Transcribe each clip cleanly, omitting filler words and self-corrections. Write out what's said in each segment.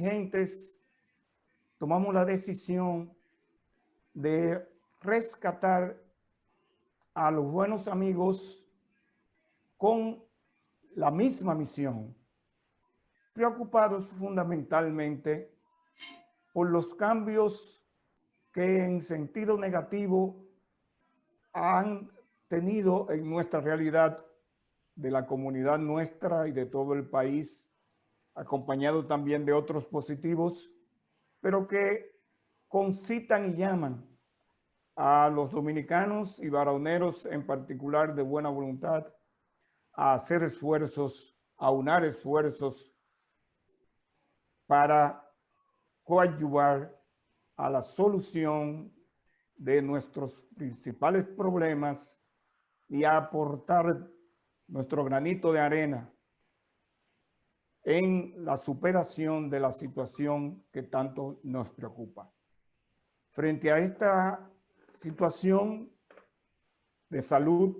dirigentes tomamos la decisión de rescatar a los buenos amigos con la misma misión, preocupados fundamentalmente por los cambios que en sentido negativo han tenido en nuestra realidad de la comunidad nuestra y de todo el país, acompañado también de otros positivos, pero que concitan y llaman a los dominicanos y baroneros en particular de buena voluntad a hacer esfuerzos, a unar esfuerzos para coadyuvar a la solución de nuestros principales problemas y a aportar nuestro granito de arena en la superación de la situación que tanto nos preocupa. Frente a esta situación de salud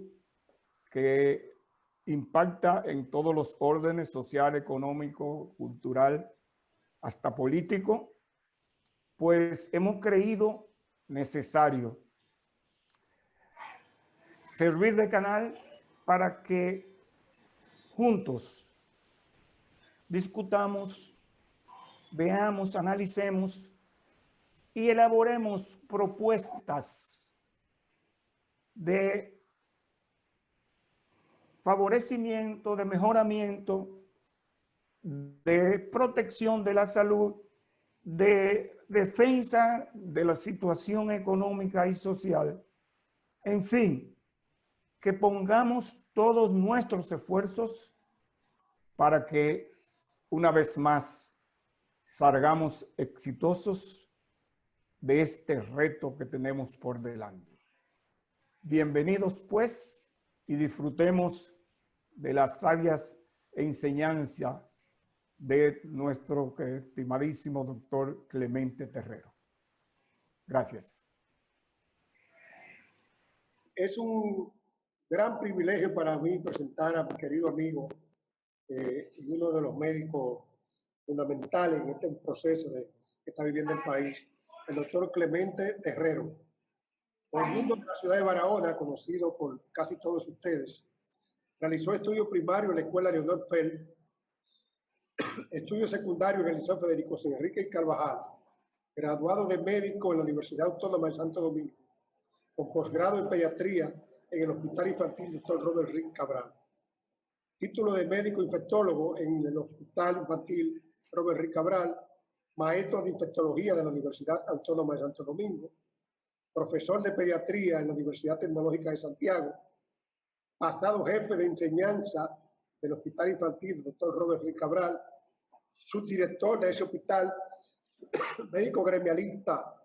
que impacta en todos los órdenes social, económico, cultural, hasta político, pues hemos creído necesario servir de canal para que juntos discutamos, veamos, analicemos y elaboremos propuestas de favorecimiento, de mejoramiento, de protección de la salud, de defensa de la situación económica y social. En fin, que pongamos todos nuestros esfuerzos para que una vez más salgamos exitosos de este reto que tenemos por delante. Bienvenidos pues y disfrutemos de las sabias enseñanzas de nuestro estimadísimo doctor Clemente Terrero. Gracias. Es un gran privilegio para mí presentar a mi querido amigo y uno de los médicos fundamentales en este proceso que está viviendo el país, el doctor Clemente Terrero. Oriundo de la ciudad de Barahona, conocido por casi todos ustedes, realizó estudios primarios en la Escuela Leonor Feld, estudios secundarios realizó Federico Enrique y Carvajal, graduado de médico en la Universidad Autónoma de Santo Domingo, con posgrado en pediatría en el Hospital Infantil Dr. Robert Rick Cabral, título de médico infectólogo en el Hospital Infantil Robert Rick Cabral, maestro de infectología de la Universidad Autónoma de Santo Domingo, profesor de pediatría en la Universidad Tecnológica de Santiago, pasado jefe de enseñanza del Hospital Infantil Dr. Robert Rick Cabral, subdirector de ese hospital, médico gremialista,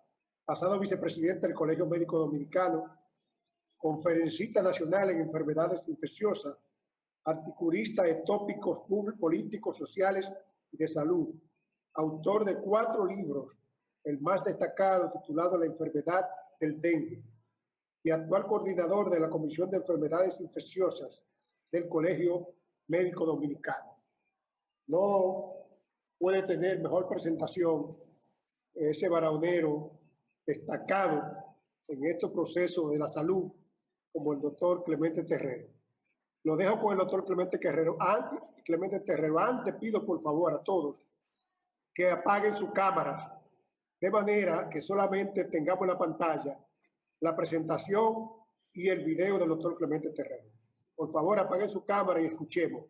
pasado vicepresidente del Colegio Médico Dominicano, conferencista nacional en enfermedades infecciosas, articulista de tópicos políticos, sociales y de salud, autor de 4 libros, el más destacado titulado La enfermedad del dengue, y actual coordinador de la Comisión de Enfermedades Infecciosas del Colegio Médico Dominicano. No puede tener mejor presentación ese baraonero destacado en estos procesos de la salud como el doctor Clemente Terrero. Lo dejo con el doctor Clemente Terrero. Antes pido por favor a todos que apaguen sus cámaras de manera que solamente tengamos en la pantalla la presentación y el video del doctor Clemente Terrero. Por favor, apaguen su cámara y escuchemos.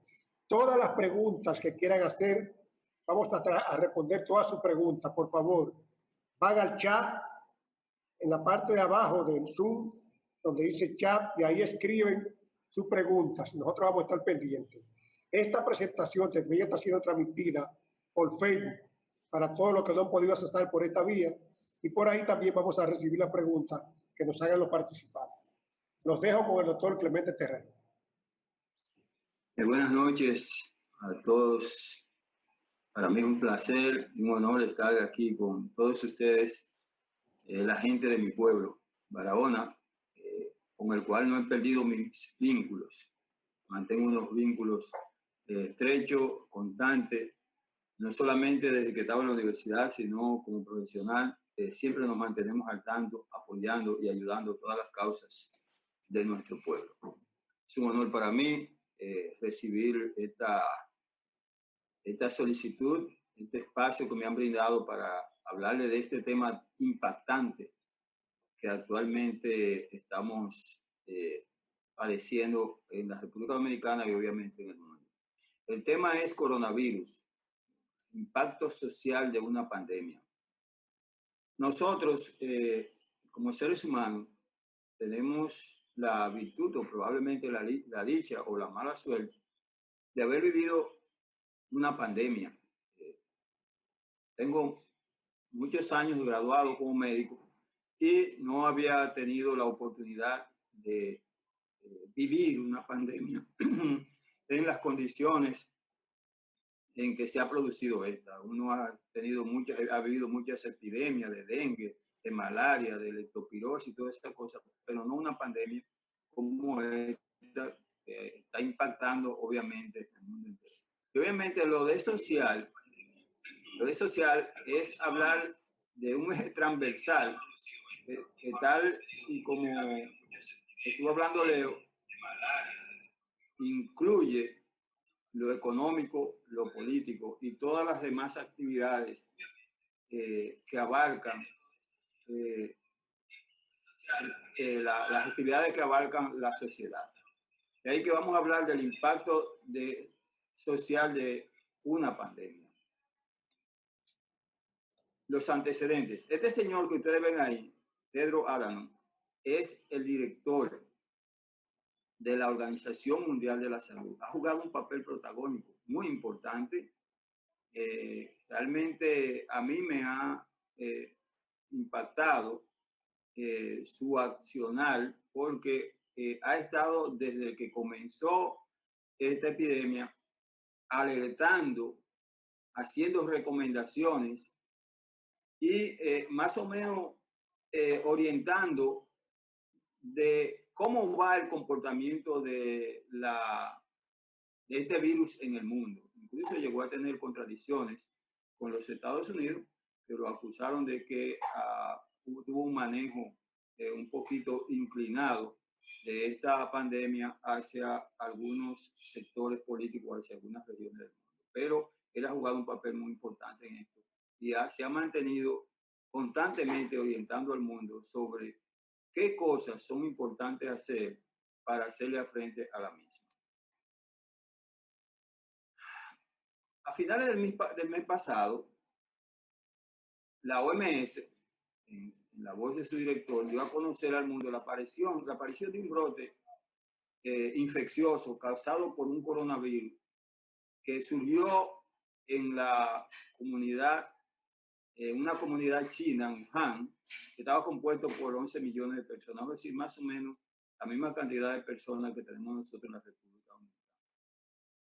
Todas las preguntas que quieran hacer, vamos a responder todas sus preguntas. Por favor, van al chat en la parte de abajo del Zoom, donde dice chat, y ahí escriben sus preguntas. Nosotros vamos a estar pendientes. Esta presentación también está siendo transmitida por Facebook para todos los que no han podido acceder por esta vía, y por ahí también vamos a recibir las preguntas que nos hagan los participantes. Los dejo con el doctor Clemente Terrero. Buenas noches a todos. Para mí es un placer y un honor estar aquí con todos ustedes, la gente de mi pueblo, Barahona, con el cual no he perdido mis vínculos. Mantengo unos vínculos estrechos, constantes, no solamente desde que estaba en la universidad, sino como profesional, siempre nos mantenemos al tanto, apoyando y ayudando todas las causas de nuestro pueblo. Es un honor para mí recibir esta solicitud, este espacio que me han brindado para hablarle de este tema impactante que actualmente estamos padeciendo en la República Dominicana y obviamente en el mundo. El tema es coronavirus, impacto social de una pandemia. Nosotros, como seres humanos, tenemos la virtud o probablemente la dicha o la mala suerte de haber vivido una pandemia. Tengo muchos años graduado como médico y no había tenido la oportunidad de vivir una pandemia en las condiciones en que se ha producido esta. Uno ha vivido muchas epidemias de dengue, de malaria, de leptospirosis y todas estas cosas, pero no una pandemia como esta que está impactando obviamente el mundo entero. Y obviamente lo de social es hablar de un eje transversal que tal y como estuvo hablando Leo, incluye lo económico, lo político y todas las demás actividades que abarcan las actividades que abarcan la sociedad. De ahí que vamos a hablar del impacto social de una pandemia. Los antecedentes. Este señor que ustedes ven ahí, Tedros Adhanom, es el director de la Organización Mundial de la Salud. Ha jugado un papel protagónico muy importante. Realmente a mí me ha impactado su accionar porque ha estado desde que comenzó esta epidemia alertando, haciendo recomendaciones y más o menos orientando de cómo va el comportamiento de este virus en el mundo. Incluso llegó a tener contradicciones con los Estados Unidos, que lo acusaron de que tuvo un manejo un poquito inclinado de esta pandemia hacia algunos sectores políticos, hacia algunas regiones del mundo. Pero él ha jugado un papel muy importante en esto y se ha mantenido constantemente orientando al mundo sobre qué cosas son importantes hacer para hacerle frente a la misma. A finales del mes pasado, la OMS, en la voz de su director, dio a conocer al mundo la aparición de un brote infeccioso causado por un coronavirus que surgió en la comunidad, una comunidad china, en Wuhan, que estaba compuesto por 11 millones de personas, es decir, más o menos la misma cantidad de personas que tenemos nosotros en la República Dominicana.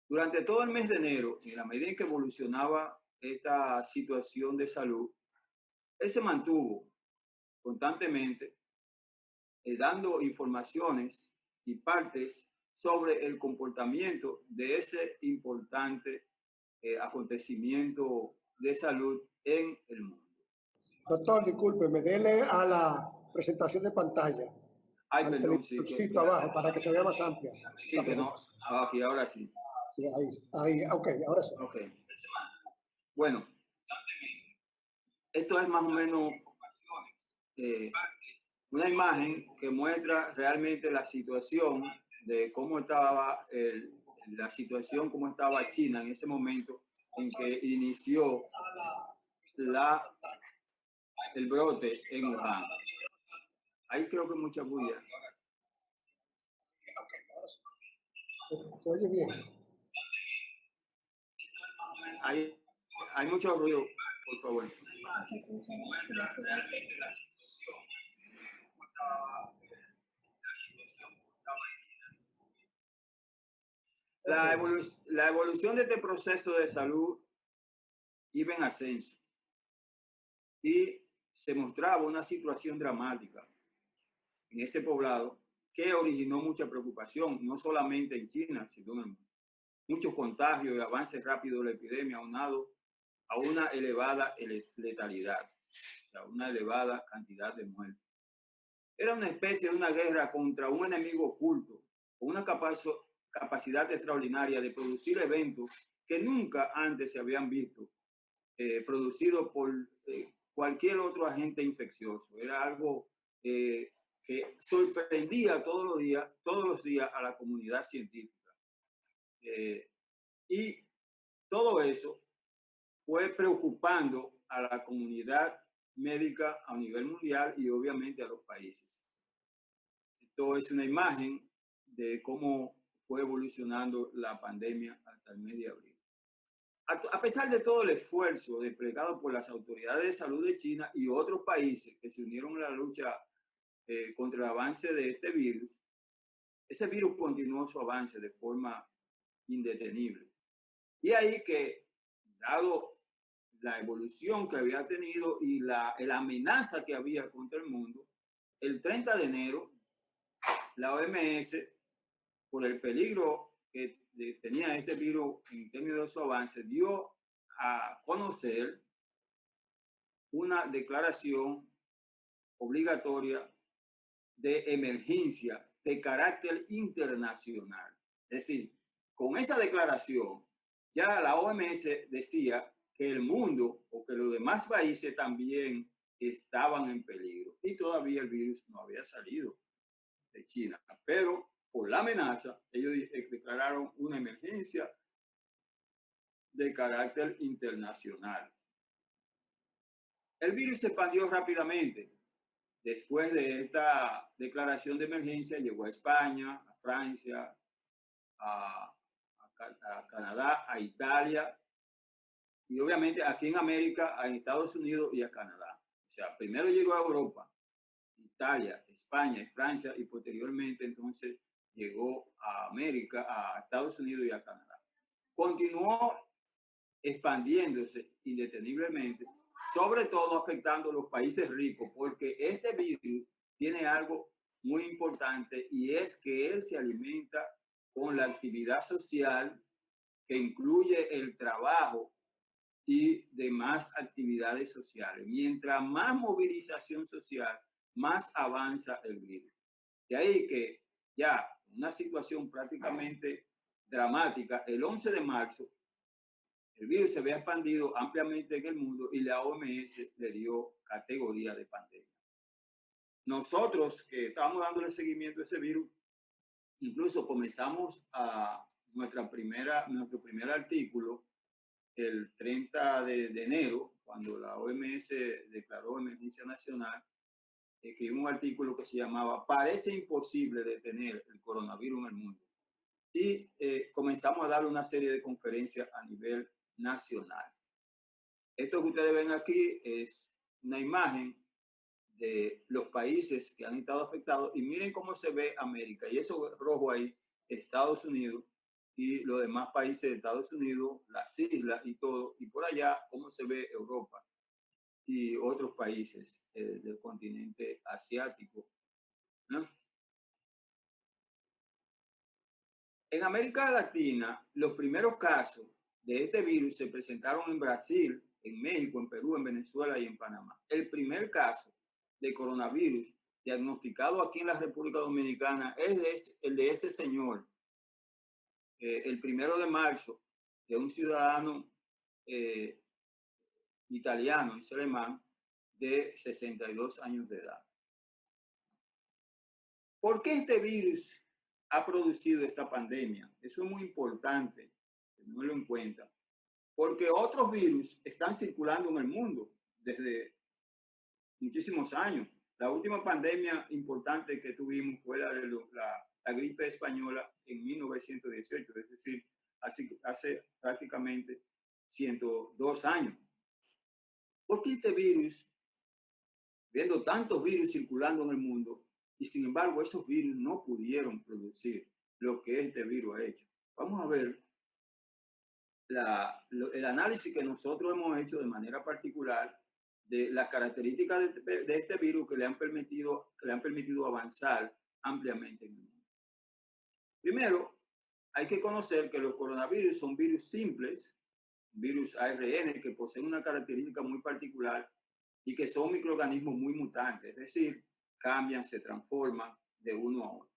Durante todo el mes de enero, en la medida en que evolucionaba esta situación de salud, él se mantuvo constantemente dando informaciones y partes sobre el comportamiento de ese importante acontecimiento de salud en el mundo. Doctor, discúlpeme, dele a la presentación de pantalla. Ay, perdón, sí. Abajo, para que se vea más amplia. Sí, que no. Aquí, ahora sí. Sí, ahí, ok, ahora sí. Ok. Bueno, esto es más o menos una imagen que muestra realmente la situación de cómo estaba la situación, cómo estaba China en ese momento en que inició el brote en Wuhan. Ahí creo que mucha bulla. Se oye bien. Hay mucho ruido, por favor. La evolución de este proceso de salud iba en ascenso y se mostraba una situación dramática en ese poblado que originó mucha preocupación, no solamente en China, sino en muchos contagios y avances rápidos de la epidemia, aunado a una elevada letalidad, o sea, una elevada cantidad de muertes. Era una especie de una guerra contra un enemigo oculto, con una capacidad extraordinaria de producir eventos que nunca antes se habían visto, producidos por cualquier otro agente infeccioso. Era algo que sorprendía todos los días a la comunidad científica. Y todo eso fue preocupando a la comunidad médica a nivel mundial y obviamente a los países. Esto es una imagen de cómo fue evolucionando la pandemia hasta el mes de abril. A pesar de todo el esfuerzo desplegado por las autoridades de salud de China y otros países que se unieron a la lucha contra el avance de este virus, ese virus continuó su avance de forma indetenible. Y ahí que, dado la evolución que había tenido y la amenaza que había contra el mundo, el 30 de enero, la OMS, por el peligro que tenía este virus en términos de su avance, dio a conocer una declaración obligatoria de emergencia de carácter internacional. Es decir, con esa declaración, ya la OMS decía que el mundo o que los demás países también estaban en peligro y todavía el virus no había salido de China, pero por la amenaza ellos declararon una emergencia de carácter internacional. El virus se expandió rápidamente. Después de esta declaración de emergencia llegó a España, a Francia, a Canadá, a Italia y obviamente aquí en América, a Estados Unidos y a Canadá. O sea, primero llegó a Europa, Italia, España y Francia y posteriormente entonces llegó a América, a Estados Unidos y a Canadá. Continuó expandiéndose indeteniblemente, sobre todo afectando a los países ricos, porque este virus tiene algo muy importante y es que él se alimenta con la actividad social que incluye el trabajo y demás actividades sociales. Mientras más movilización social, más avanza el virus. De ahí que ya una situación prácticamente dramática, el 11 de marzo, el virus se había expandido ampliamente en el mundo y la OMS le dio categoría de pandemia. Nosotros que estábamos dándole seguimiento a ese virus, incluso comenzamos a nuestro primer artículo el 30 de enero, cuando la OMS declaró emergencia nacional. Escribí un artículo que se llamaba "Parece imposible detener el coronavirus en el mundo". Y comenzamos a dar una serie de conferencias a nivel nacional. Esto que ustedes ven aquí es una imagen de los países que han estado afectados y miren cómo se ve América, y eso rojo ahí, Estados Unidos y los demás países de Estados Unidos, las islas y todo, y por allá cómo se ve Europa y otros países del continente asiático, ¿no? En América Latina, los primeros casos de este virus se presentaron en Brasil, en México, en Perú, en Venezuela y en Panamá. El primer caso de coronavirus diagnosticado aquí en la República Dominicana es el de ese señor, el 1 de marzo, de un ciudadano italiano, es alemán, de 62 años de edad. ¿Por qué este virus ha producido esta pandemia? Eso es muy importante tenerlo en cuenta, porque otros virus están circulando en el mundo desde muchísimos años. La última pandemia importante que tuvimos fue la gripe española en 1918, es decir, hace prácticamente 102 años. ¿Por qué este virus, viendo tantos virus circulando en el mundo, y sin embargo esos virus no pudieron producir lo que este virus ha hecho? Vamos a ver el análisis que nosotros hemos hecho de manera particular de las características de este virus que le han permitido avanzar ampliamente en el mundo. Primero, hay que conocer que los coronavirus son virus simples, virus ARN, que poseen una característica muy particular y que son microorganismos muy mutantes, es decir, cambian, se transforman de uno a otro.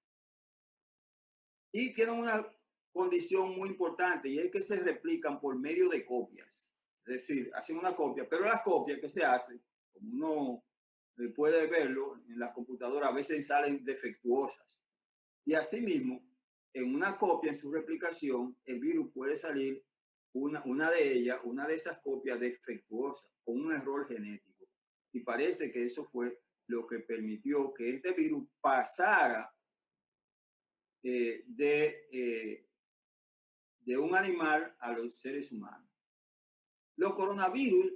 Y tienen una condición muy importante y es que se replican por medio de copias. Es decir, hacen una copia, pero las copias que se hacen, como uno puede verlo en las computadoras, a veces salen defectuosas. Y asimismo, en una copia, en su replicación, el virus puede salir una de esas copias defectuosas, con un error genético. Y parece que eso fue lo que permitió que este virus pasara de un animal a los seres humanos. Los coronavirus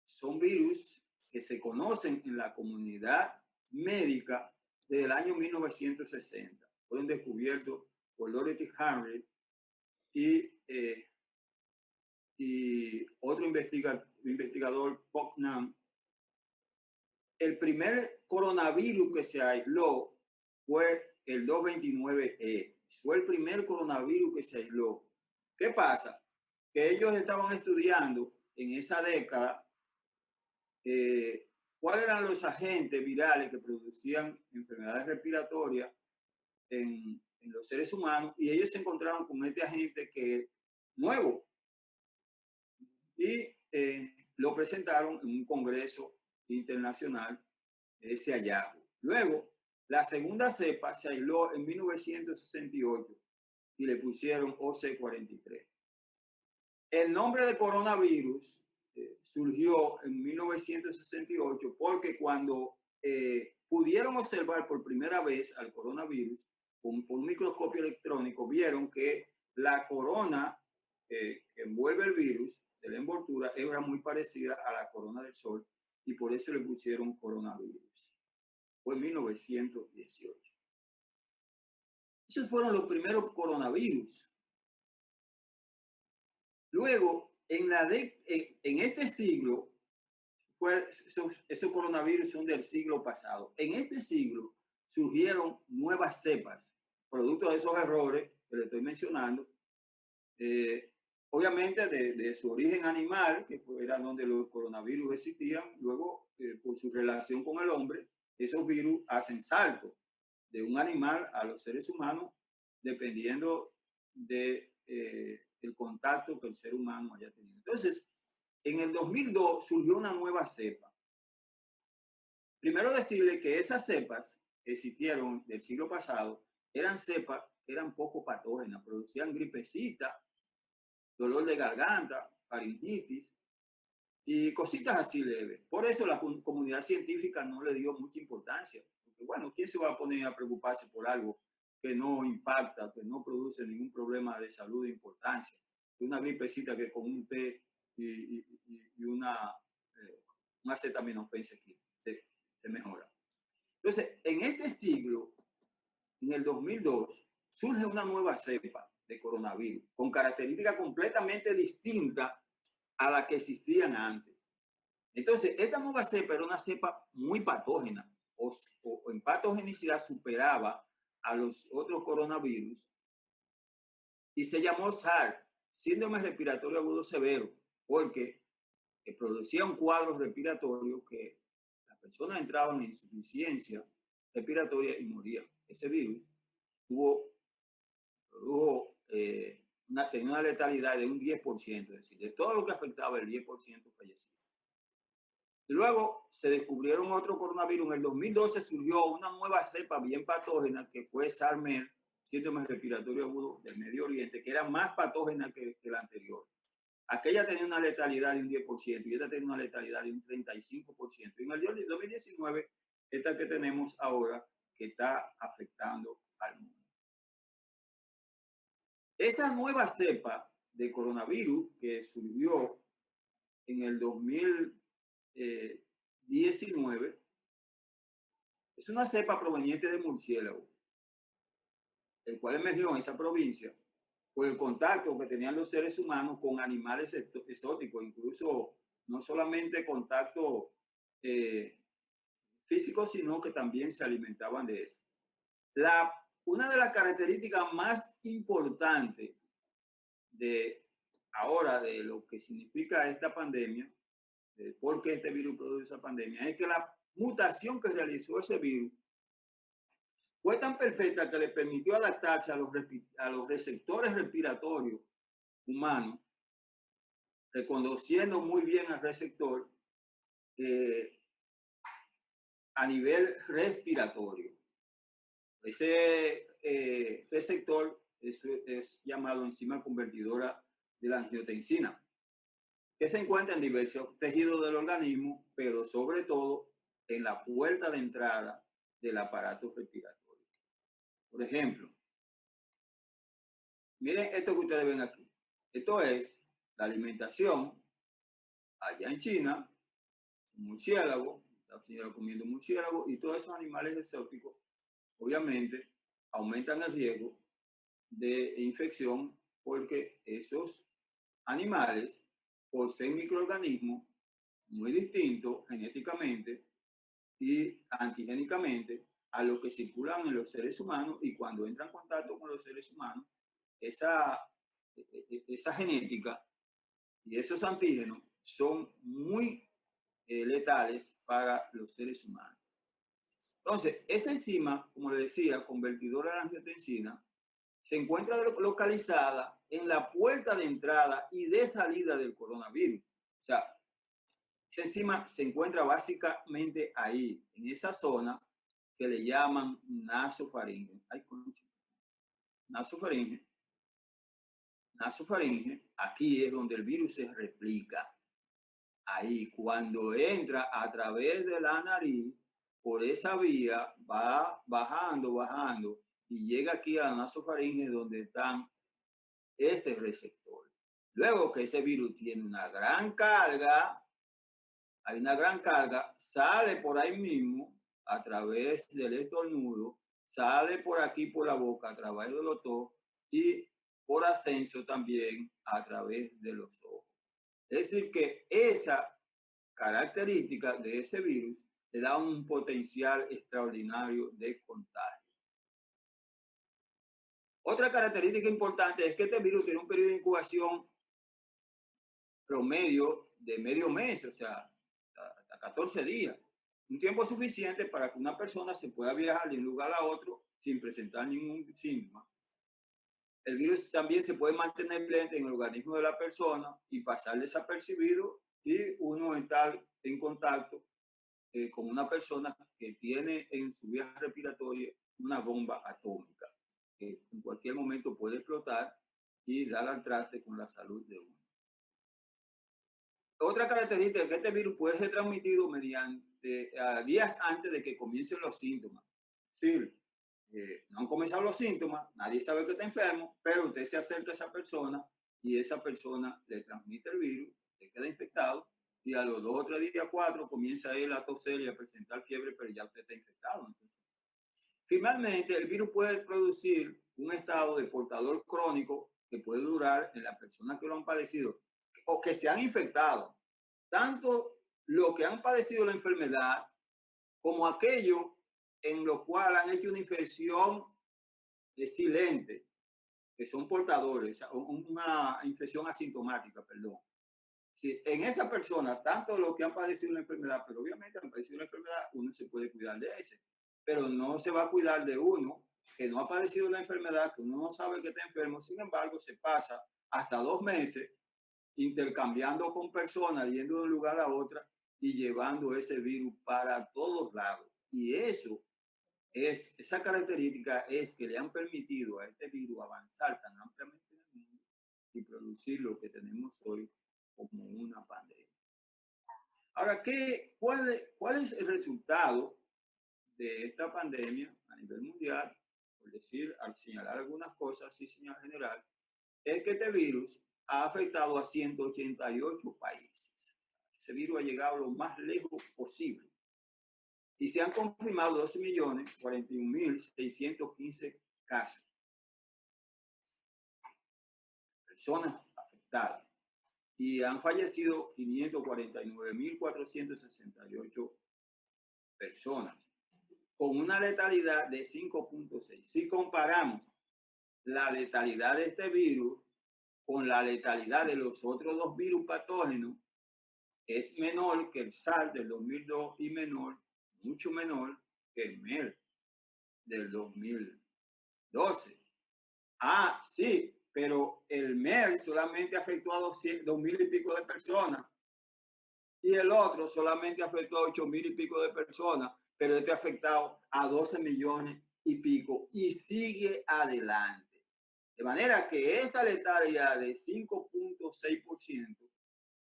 son virus que se conocen en la comunidad médica desde el año 1960. Fueron descubiertos por Dorothy Harris y otro investigador, Putnam. El primer coronavirus que se aisló fue el 229E. Fue el primer coronavirus que se aisló. ¿Qué pasa? Que ellos estaban estudiando en esa década cuáles eran los agentes virales que producían enfermedades respiratorias en los seres humanos, y ellos se encontraron con este agente que es nuevo y lo presentaron en un congreso internacional, ese hallazgo. Luego, la segunda cepa se aisló en 1968 y le pusieron OC43. El nombre de coronavirus surgió en 1968 porque cuando pudieron observar por primera vez al coronavirus por un microscopio electrónico, vieron que la corona que envuelve el virus de la envoltura era muy parecida a la corona del Sol y por eso le pusieron coronavirus. Fue en 1918. Esos fueron los primeros coronavirus. Luego, en este siglo, esos coronavirus son del siglo pasado. En este siglo surgieron nuevas cepas, producto de esos errores que le estoy mencionando, obviamente de su origen animal, que era donde los coronavirus existían. Luego, por su relación con el hombre, esos virus hacen saltos de un animal a los seres humanos, dependiendo de el contacto que el ser humano haya tenido. Entonces, en el 2002 surgió una nueva cepa. Primero decirle que esas cepas que existieron del siglo pasado eran cepas que eran poco patógenas, producían gripecita, dolor de garganta, faringitis y cositas así leves. Por eso la comunidad científica no le dio mucha importancia. Porque, bueno, ¿quién se va a poner a preocuparse por algo que no impacta, que no produce ningún problema de salud de importancia? Una gripecita que con un té y una acetaminofén se mejora. Entonces, en este siglo, en el 2002, surge una nueva cepa de coronavirus con características completamente distintas a las que existían antes. Entonces, esta nueva cepa era una cepa muy patógena o en patogenicidad superaba a los otros coronavirus y se llamó SARS, síndrome respiratorio agudo severo, porque producía un cuadro respiratorio que las personas entraban en insuficiencia respiratoria y morían. Ese virus tenía una letalidad de un 10%, es decir, de todo lo que afectaba, el 10% fallecía. Luego se descubrieron otro coronavirus. En el 2012 surgió una nueva cepa bien patógena que fue SARS-MERS, síndrome respiratorio agudo del Medio Oriente, que era más patógena que la anterior. Aquella tenía una letalidad de un 10% y esta tenía una letalidad de un 35%. Y en el 2019, esta que tenemos ahora, que está afectando al mundo. Esa nueva cepa de coronavirus que surgió en el 2019 es una cepa proveniente de murciélago, el cual emergió en esa provincia por el contacto que tenían los seres humanos con animales exóticos, incluso no solamente contacto físico, sino que también se alimentaban de eso. Una de las características más importantes de ahora de lo que significa esta pandemia, de por qué este virus produce esa pandemia, es que la mutación que realizó ese virus fue tan perfecta que le permitió adaptarse a los receptores respiratorios humanos, reconociendo muy bien al receptor a nivel respiratorio. Ese receptor es llamado enzima convertidora de la angiotensina, que se encuentra en diversos tejidos del organismo, pero sobre todo en la puerta de entrada del aparato respiratorio. Por ejemplo, miren esto que ustedes ven aquí. Esto es la alimentación allá en China, un murciélago, está comiendo murciélago, y todos esos animales exóticos, obviamente, aumentan el riesgo de infección porque esos animales poseen microorganismos muy distintos genéticamente y antigénicamente a los que circulan en los seres humanos, y cuando entran en contacto con los seres humanos, esa genética y esos antígenos son muy letales para los seres humanos. Entonces, esta enzima, como le decía, convertidora de la angiotensina, se encuentra localizada en la puerta de entrada y de salida del coronavirus. O sea, esa enzima se encuentra básicamente ahí, en esa zona que le llaman nasofaringe. Nasofaringe, aquí es donde el virus se replica. Ahí, cuando entra a través de la nariz, por esa vía, va bajando, y llega aquí a la nasofaringe, donde están ese receptor. Luego que ese virus tiene una gran carga, sale por ahí mismo, a través del estornudo, sale por aquí por la boca, a través del tos, y por ascenso también a través de los ojos. Es decir, que esa característica de ese virus le da un potencial extraordinario de contagio. Otra característica importante es que este virus tiene un periodo de incubación promedio de medio mes, o sea, hasta 14 días. Un tiempo suficiente para que una persona se pueda viajar de un lugar a otro sin presentar ningún síntoma. El virus también se puede mantener presente en el organismo de la persona y pasar desapercibido, y uno estar en contacto con una persona que tiene en su vía respiratoria una bomba atómica que en cualquier momento puede explotar y dar al traste con la salud de uno. Otra característica es que este virus puede ser transmitido mediante días antes de que comiencen los síntomas. Sí, no han comenzado los síntomas, nadie sabe que está enfermo, pero usted se acerca a esa persona y esa persona le transmite el virus, le queda infectado, y a los 2 o 3 días, 4, comienza él a toser y a presentar fiebre, pero ya usted está infectado. Entonces, finalmente, el virus puede producir un estado de portador crónico que puede durar en las personas que lo han padecido o que se han infectado, tanto los que han padecido la enfermedad como aquellos en los cuales han hecho una infección silente, que son portadores, una infección asintomática, perdón. Si en esa persona, tanto los que han padecido la enfermedad, pero obviamente han padecido la enfermedad, uno se puede cuidar de ese, pero no se va a cuidar de uno que no ha padecido la enfermedad, que uno no sabe que está enfermo. Sin embargo, se pasa hasta 2 meses intercambiando con personas, yendo de un lugar a otra y llevando ese virus para todos lados. Y esa característica es que le han permitido a este virus avanzar tan ampliamente en el mundo y producir lo que tenemos hoy como una pandemia. Ahora, ¿cuál es el resultado de esta pandemia a nivel mundial? Por decir, al señalar algunas cosas así, señal general, es que este virus ha afectado a 188 países. Ese virus ha llegado lo más lejos posible. Y se han confirmado 12.041.615 casos. Personas afectadas. Y han fallecido 549.468 personas, con una letalidad de 5.6. Si comparamos la letalidad de este virus con la letalidad de los otros dos virus patógenos es menor que el SARS del 2002 y menor, mucho menor que el MERS del 2012. Ah, sí, pero el MERS solamente afectó a 2.000 y pico de personas y el otro solamente afectó a 8.000 y pico de personas, pero este ha afectado a 12 millones y pico y sigue adelante. De manera que esa letalidad de 5.6%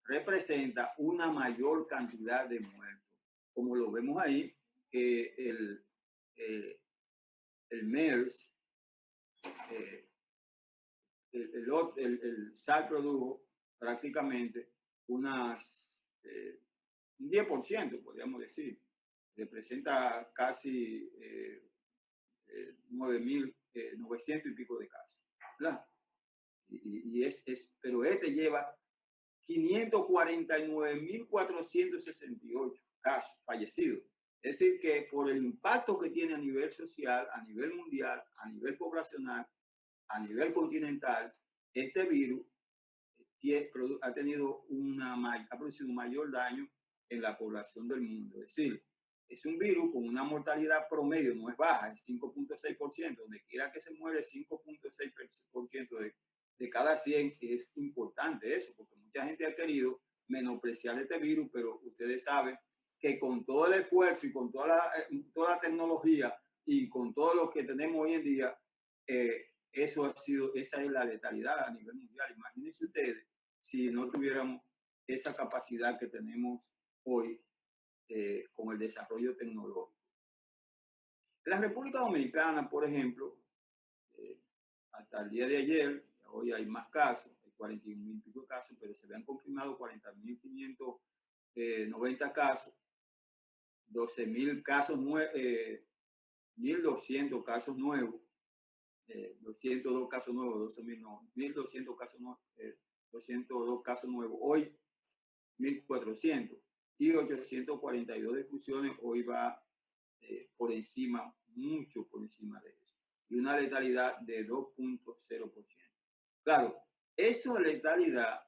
representa una mayor cantidad de muertos. Como lo vemos ahí, que el MERS, el SARS produjo prácticamente unas un 10%, podríamos decir. Representa casi 9.900 y pico de casos. ¿Verdad? Pero este lleva 549.468 casos fallecidos. Es decir, que por el impacto que tiene a nivel social, a nivel mundial, a nivel poblacional, a nivel continental, este virus ha tenido ha producido un mayor daño en la población del mundo. Es decir, es un virus con una mortalidad promedio, no es baja, es 5.6%. Donde quiera que se muere, 5.6% de cada 100 es importante eso, porque mucha gente ha querido menospreciar este virus, pero ustedes saben que con todo el esfuerzo y con toda la tecnología y con todo lo que tenemos hoy en día, esa es la letalidad a nivel mundial. Imagínense ustedes si no tuviéramos esa capacidad que tenemos hoy con el desarrollo tecnológico. En la República Dominicana, por ejemplo, hasta el día de ayer, hoy hay más casos, hay 41.000 y pico de casos, pero se habían confirmado 40.590 casos, 12.000 casos nuevos, 1.200 casos nuevos, 202 casos nuevos, 12.000 no, 1.200 casos nuevos, 202 casos nuevos, hoy 1.400 y 842 difusiones, hoy va por encima, mucho por encima de eso, y una letalidad de 2.0%. Claro, esa letalidad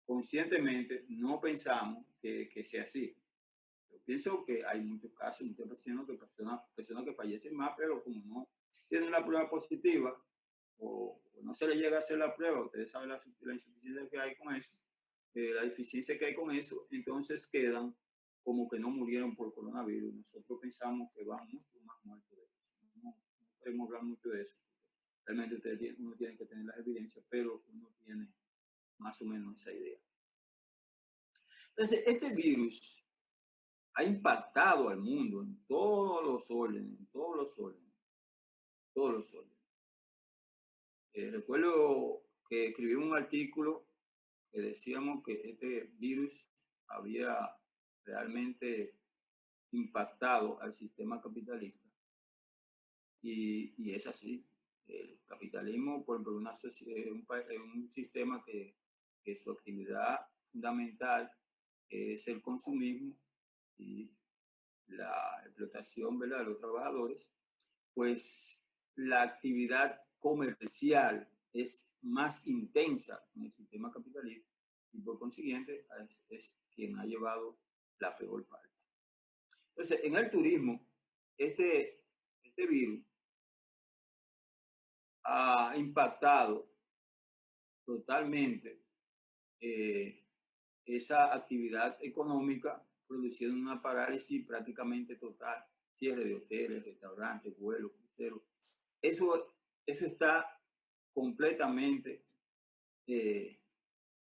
conscientemente no pensamos que sea así. Yo pienso que hay muchos casos, muchas personas que fallecen más, pero como no tienen la prueba positiva o no se les llega a hacer la prueba, ustedes saben la insuficiencia que hay con eso, la deficiencia que hay con eso, entonces quedan como que no murieron por coronavirus. Nosotros pensamos que van mucho más muertos de eso. No podemos hablar mucho de eso. Realmente uno tiene que tener las evidencias, pero uno tiene más o menos esa idea. Entonces, este virus ha impactado al mundo en todos los órdenes, recuerdo que escribí un artículo que decíamos que este virus había realmente impactado al sistema capitalista. Y es así. El capitalismo, por ejemplo, un sistema que su actividad fundamental es el consumismo y la explotación, ¿verdad?, de los trabajadores, pues la actividad comercial es más intensa en el sistema capitalista y por consiguiente es quien ha llevado la peor parte. Entonces, en el turismo, este virus ha impactado totalmente esa actividad económica, produciendo una parálisis prácticamente total, cierre de hoteles, restaurantes, vuelos, cruceros. Eso está completamente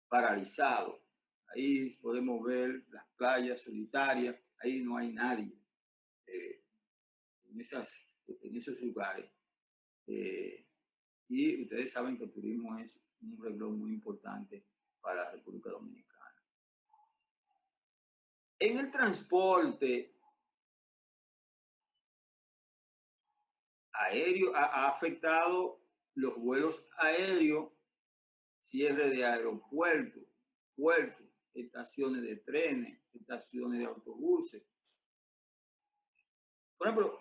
paralizado. Ahí podemos ver las playas solitarias, ahí no hay nadie en esos lugares. Y ustedes saben que el turismo es un renglón muy importante para la República Dominicana. En el transporte aéreo ha afectado los vuelos aéreos, cierre de aeropuertos, puertos, estaciones de trenes, estaciones de autobuses. Por ejemplo,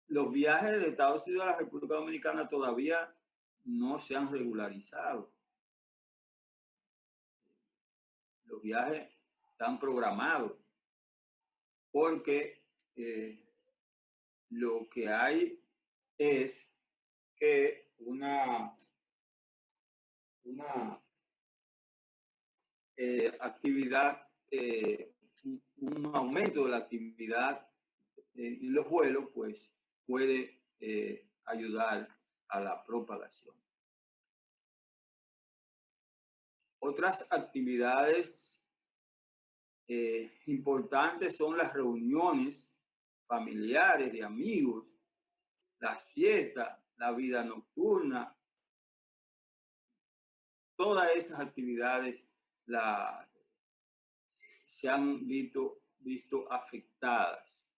los viajes de Estados Unidos a la República Dominicana todavía no se han regularizado. Los viajes están programados porque lo que hay es que una actividad, un aumento de la actividad en los vuelos, pues puede ayudar a la propagación. Otras actividades importantes son las reuniones familiares de amigos, las fiestas, la vida nocturna. Todas esas actividades se han visto afectadas.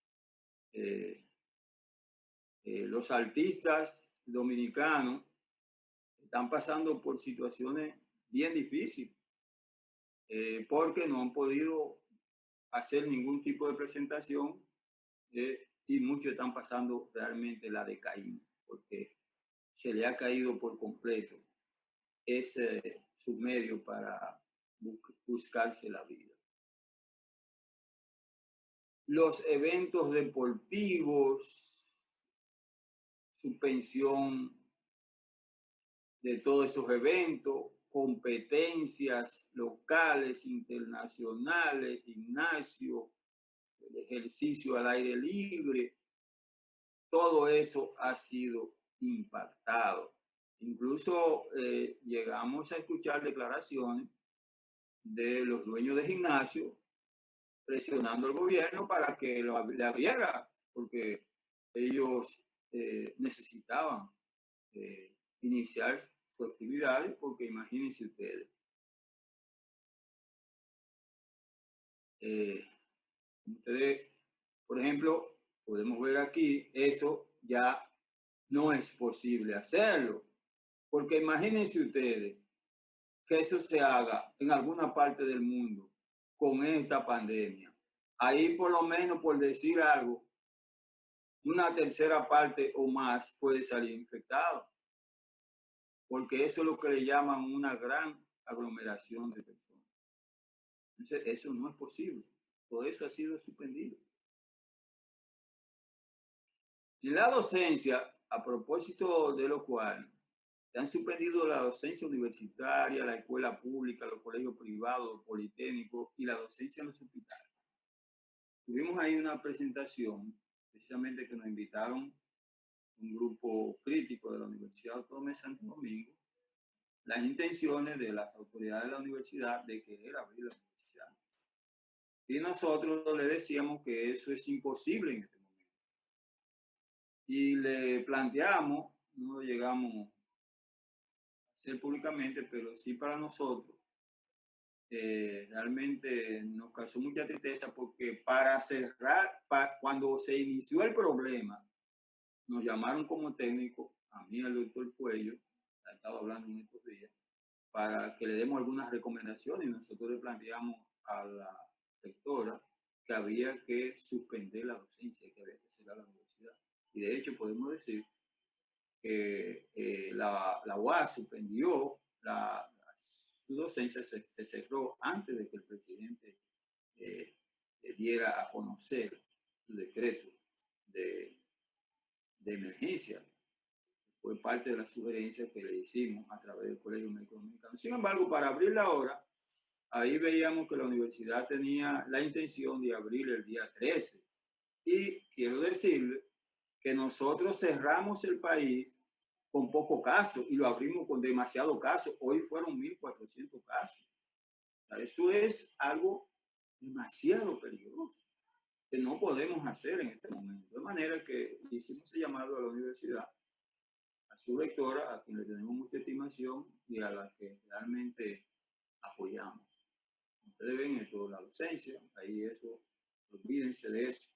Los artistas dominicanos están pasando por situaciones bien difíciles porque no han podido hacer ningún tipo de presentación y muchos están pasando realmente la decaída porque se le ha caído por completo ese su medio para buscarse la vida. Los eventos deportivos, suspensión de todos esos eventos, competencias locales, internacionales, gimnasio, el ejercicio al aire libre, todo eso ha sido impactado. Incluso llegamos a escuchar declaraciones de los dueños de gimnasio presionando al gobierno para que le abriera, porque ellos necesitaban iniciar sus actividades, porque imagínense ustedes. Ustedes, por ejemplo, podemos ver aquí, eso ya no es posible hacerlo, porque imagínense ustedes que eso se haga en alguna parte del mundo con esta pandemia. Ahí por lo menos, por decir algo, una tercera parte o más puede salir infectado, porque eso es lo que le llaman una gran aglomeración de personas. Entonces, eso no es posible. Todo eso ha sido suspendido. En la docencia, a propósito de lo cual, se han suspendido la docencia universitaria, la escuela pública, los colegios privados, los politécnicos y la docencia en los hospitales. Tuvimos ahí una presentación, precisamente que nos invitaron un grupo crítico de la Universidad Autónoma de Santo Domingo, las intenciones de las autoridades de la universidad de querer abrir la universidad. Y nosotros le decíamos que eso es imposible en este momento. Y le planteamos, no lo llegamos a hacer públicamente, pero sí para nosotros, realmente nos causó mucha tristeza porque para cerrar, cuando se inició el problema, nos llamaron como técnico, a mí, al doctor Cuello, estaba hablando en estos días, para que le demos algunas recomendaciones y nosotros le planteamos a la rectora que había que suspender la docencia, que había que cerrar la universidad. Y de hecho podemos decir que la UAS suspendió su docencia, se cerró antes de que el presidente diera a conocer su decreto de emergencia. Fue parte de la sugerencia que le hicimos a través del Colegio Médico Dominicano. Sin embargo, para abrirla ahora, ahí veíamos que la universidad tenía la intención de abrir el día 13. Y quiero decirle que nosotros cerramos el país con poco caso y lo abrimos con demasiado caso. Hoy fueron 1.400 casos. Eso es algo demasiado peligroso que no podemos hacer en este momento. De manera que hicimos ese llamado a la universidad, a su rectora, a quien le tenemos mucha estimación y a la que realmente apoyamos. Ustedes ven esto, la docencia, ahí eso, olvídense de eso.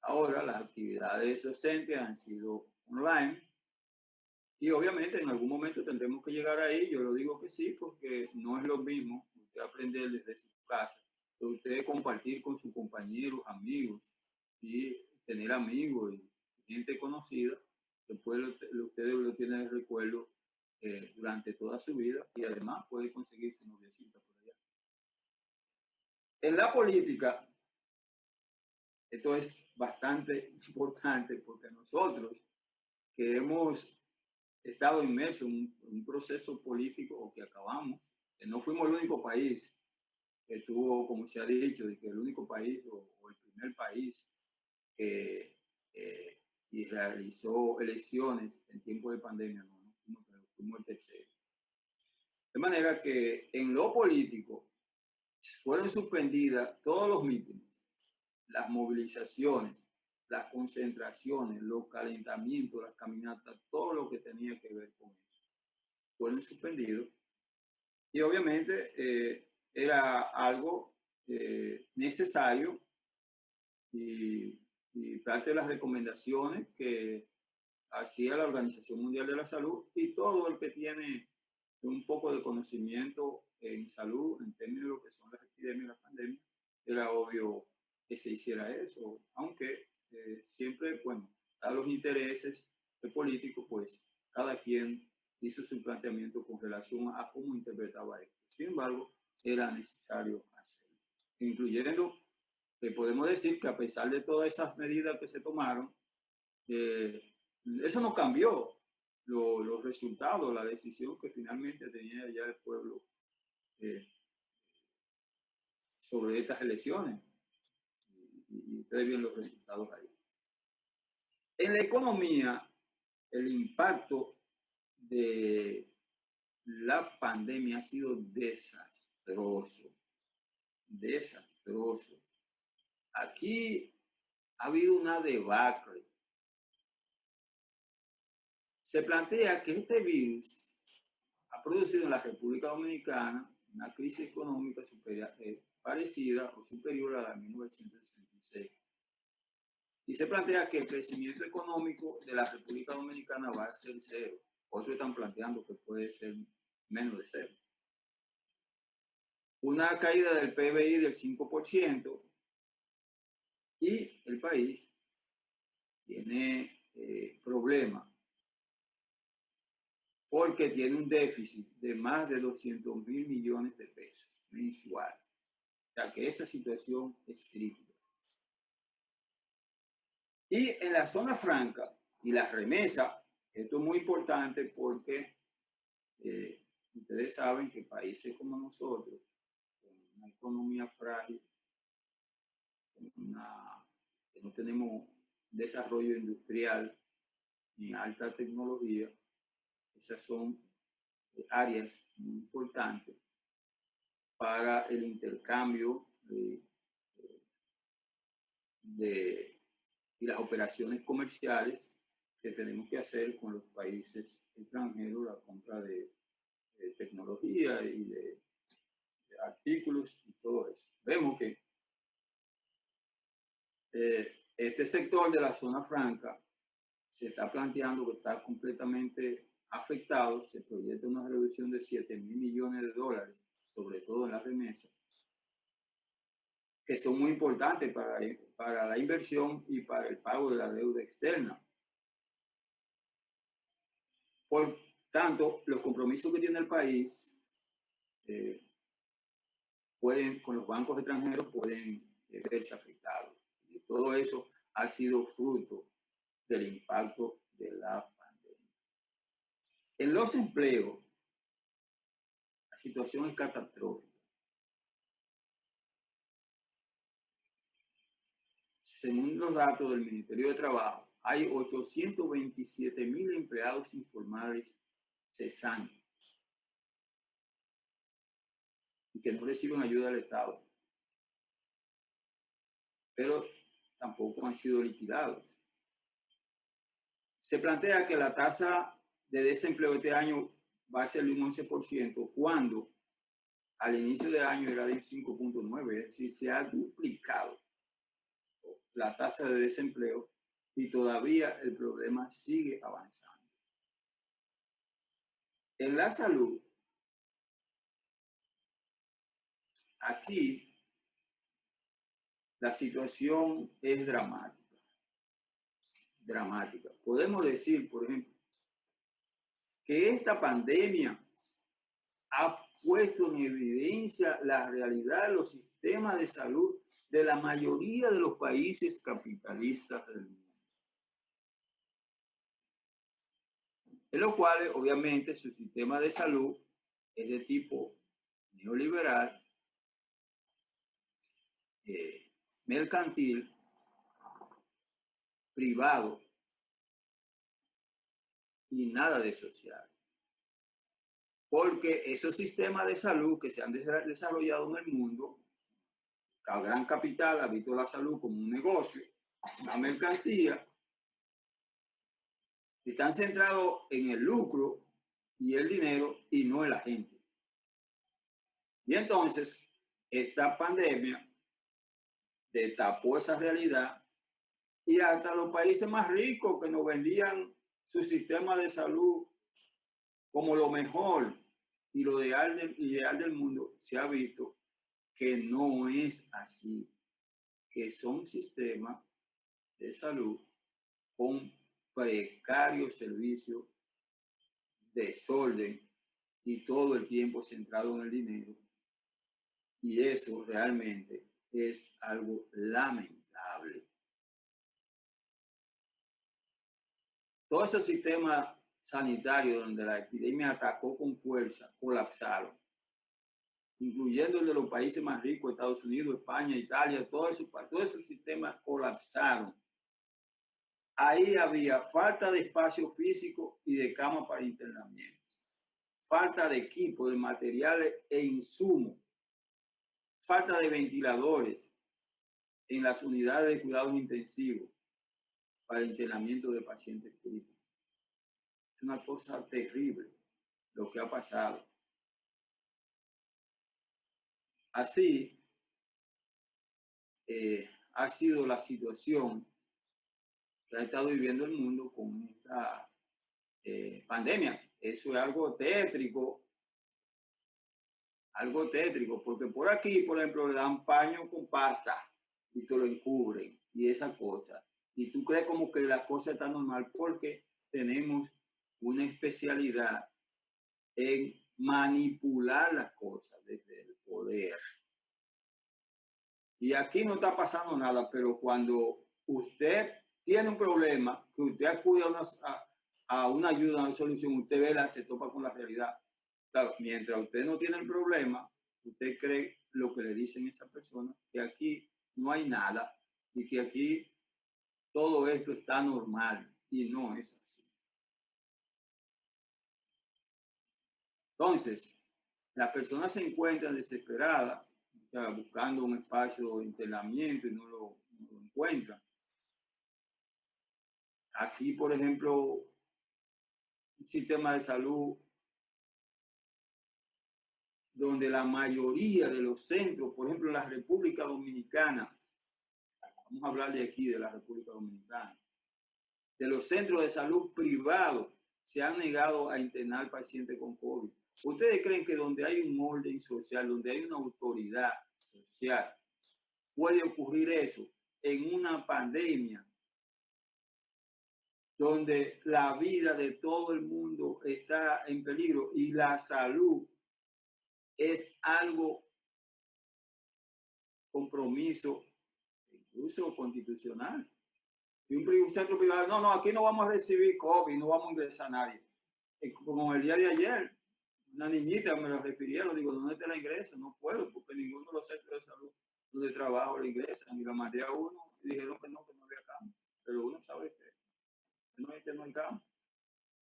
Ahora las actividades docentes han sido online y obviamente en algún momento tendremos que llegar ahí. Yo lo digo que sí, porque no es lo mismo usted aprender desde su casa, que usted compartir con sus compañeros, amigos y tener amigos y gente conocida. Después ustedes lo tienen de recuerdo durante toda su vida y además puede conseguir su noviecita por allá. En la política, esto es bastante importante porque nosotros que hemos estado inmersos en un proceso político o que acabamos, que no fuimos el único país que tuvo, como se ha dicho, de que el único país o el primer país que y realizó elecciones en tiempo de pandemia, no fuimos el tercero. De manera que en lo político fueron suspendidas todos los mítines, las movilizaciones, las concentraciones, los calentamientos, las caminatas, todo lo que tenía que ver con eso. Fueron suspendidos y obviamente era algo necesario y parte de las recomendaciones que hacía la Organización Mundial de la Salud y todo el que tiene un poco de conocimiento en salud, en términos de lo que son las epidemias y las pandemias, era obvio que se hiciera eso, aunque siempre, bueno, a los intereses políticos, pues cada quien hizo su planteamiento con relación a cómo interpretaba esto. Sin embargo, era necesario hacerlo, incluyendo, podemos decir que a pesar de todas esas medidas que se tomaron, eso no cambió los resultados, la decisión que finalmente tenía ya el pueblo sobre estas elecciones. Y ustedes ven los resultados ahí. En la economía, el impacto de la pandemia ha sido desastroso. Desastroso. Aquí ha habido una debacle. Se plantea que este virus ha producido en la República Dominicana una crisis económica parecida o superior a la de 1966. Y se plantea que el crecimiento económico de la República Dominicana va a ser cero. Otros están planteando que puede ser menos de cero. Una caída del PBI del 5% y el país tiene problemas porque tiene un déficit de más de 200.000 millones de pesos mensual. O sea que esa situación es crítica. Y en la zona franca y la remesa, esto es muy importante porque ustedes saben que países como nosotros, con una economía frágil, que no tenemos desarrollo industrial ni alta tecnología, esas son áreas muy importantes para el intercambio y las operaciones comerciales que tenemos que hacer con los países extranjeros, la compra de tecnología y de artículos y todo eso. Vemos que este sector de la zona franca se está planteando que está completamente afectado. Se proyecta una reducción de 7.000 millones de dólares, sobre todo en las remesas, que son muy importantes para la inversión y para el pago de la deuda externa. Por tanto, los compromisos que tiene el país con los bancos extranjeros pueden verse afectados. Y todo eso ha sido fruto del impacto de la pandemia. En los empleos, la situación es catastrófica. Según los datos del Ministerio de Trabajo, hay 827.000 empleados informales cesantes y que no reciben ayuda del Estado, pero tampoco han sido liquidados. Se plantea que la tasa de desempleo este año va a ser de un 11%, cuando al inicio de año era de 5.9%, es decir, se ha duplicado la tasa de desempleo y todavía el problema sigue avanzando. En la salud, aquí la situación es dramática. Podemos decir, por ejemplo, que esta pandemia ha puesto en evidencia la realidad de los sistemas de salud de la mayoría de los países capitalistas del mundo. En los cuales, obviamente, su sistema de salud es de tipo neoliberal, mercantil, privado y nada de social. Porque esos sistemas de salud que se han desarrollado en el mundo, cada gran capital ha visto la salud como un negocio, una mercancía, están centrados en el lucro y el dinero y no en la gente. Y entonces, esta pandemia destapó esa realidad y hasta los países más ricos que nos vendían su sistema de salud como lo mejor y lo ideal del mundo, se ha visto que no es así, que son sistemas de salud con precarios servicios, desorden y todo el tiempo centrado en el dinero. Y eso realmente es algo lamentable. Todo ese sistema sanitario donde la epidemia atacó con fuerza, colapsaron, incluyendo el de los países más ricos, Estados Unidos, España, Italia, todos esos sistemas colapsaron. Ahí había falta de espacio físico y de cama para internamiento, falta de equipo, de materiales e insumos, falta de ventiladores en las unidades de cuidados intensivos para el internamiento de pacientes críticos. Es una cosa terrible lo que ha pasado. Así ha sido la situación que ha estado viviendo el mundo con esta pandemia. Eso es algo tétrico, porque por aquí, por ejemplo, le dan paño con pasta y te lo encubren y esa cosa. Y tú crees como que la cosa está normal porque tenemos una especialidad en manipular las cosas desde el poder. Y aquí no está pasando nada, pero cuando usted tiene un problema, que usted acude a una ayuda, a una solución, usted ve, se topa con la realidad. Claro, mientras usted no tiene el problema, usted cree lo que le dicen esa persona, que aquí no hay nada y que aquí todo esto está normal y no es así. Entonces, las personas se encuentran desesperadas, o sea, buscando un espacio de internamiento y no lo encuentran. Aquí, por ejemplo, un sistema de salud donde la mayoría de los centros, por ejemplo, la República Dominicana, vamos a hablar de aquí, de la República Dominicana, de los centros de salud privados, se han negado a internar pacientes con COVID. ¿Ustedes creen que donde hay un orden social, donde hay una autoridad social, puede ocurrir eso en una pandemia donde la vida de todo el mundo está en peligro y la salud es algo compromiso, incluso constitucional? Y un centro privado, no, aquí no vamos a recibir COVID, no vamos a ingresar a nadie. Como el día de ayer, una niñita me lo refirieron, digo, ¿dónde te la ingresan? No puedo, porque ninguno de los centros de salud donde trabajo la ingresan. Y la mandé a uno y dijeron que no había cama. Pero uno sabe que no hay cama,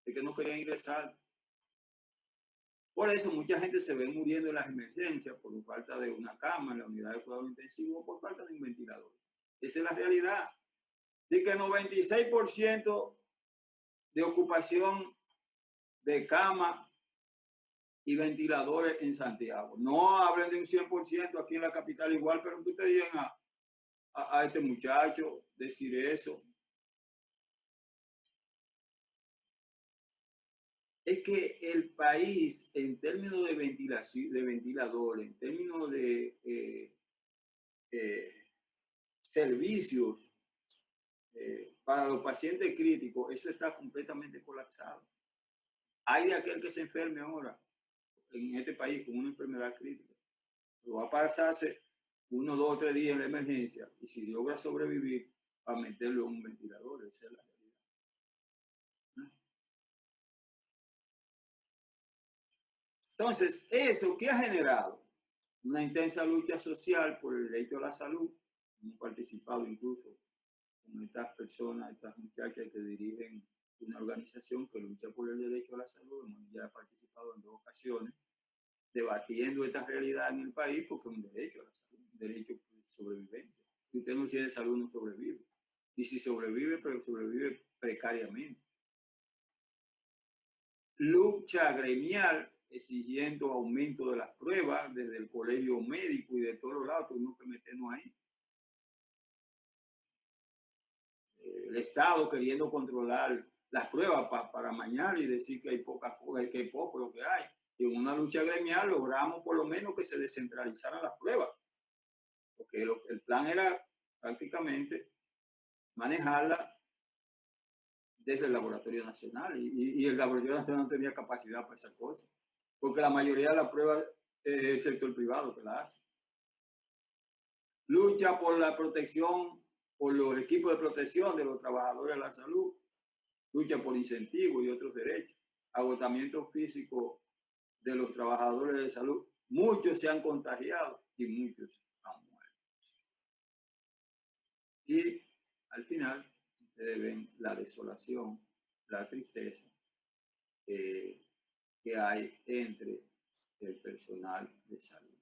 de que no querían ingresar. Por eso mucha gente se ve muriendo en las emergencias por falta de una cama en la unidad de cuidado intensivo o por falta de un ventilador. Esa es la realidad. De que 96% de ocupación de cama y ventiladores en Santiago. No hablen de un 100% aquí en la capital igual, pero que ustedes digan a este muchacho decir eso. Es que el país, en términos de ventilación, de ventiladores, en términos de servicios para los pacientes críticos, eso está completamente colapsado. Hay de aquel que se enferme ahora en este país con una enfermedad crítica. Pero va a pasarse 1, 2, 3 días en la emergencia y si logra sobrevivir, a meterlo en un ventilador. Esa es la realidad. Entonces, ¿eso qué ha generado? Una intensa lucha social por el derecho a la salud. Hemos participado incluso con estas personas, estas muchachas que dirigen una organización que lucha por el derecho a la salud. Hemos ya participado en 2 ocasiones debatiendo esta realidad en el país porque es un derecho a la salud, un derecho de sobrevivencia. Si usted no tiene salud, no sobrevive. Y si sobrevive, pero sobrevive precariamente. Lucha gremial exigiendo aumento de las pruebas desde el colegio médico y de todos los lados, tuvimos que meternos ahí. El Estado queriendo controlar las pruebas para mañana y decir que hay pocas cosas, que hay poco lo que hay. Y en una lucha gremial logramos por lo menos que se descentralizaran las pruebas, porque el plan era prácticamente manejarla desde el Laboratorio Nacional y el Laboratorio Nacional no tenía capacidad para esas cosas, porque la mayoría de las pruebas es el sector privado que la hace. Lucha por la protección, por los equipos de protección de los trabajadores de la salud, lucha por incentivos y otros derechos, agotamiento físico de los trabajadores de salud. Muchos se han contagiado y muchos han muerto. Y al final, ustedes ven la desolación, la tristeza que hay entre el personal de salud.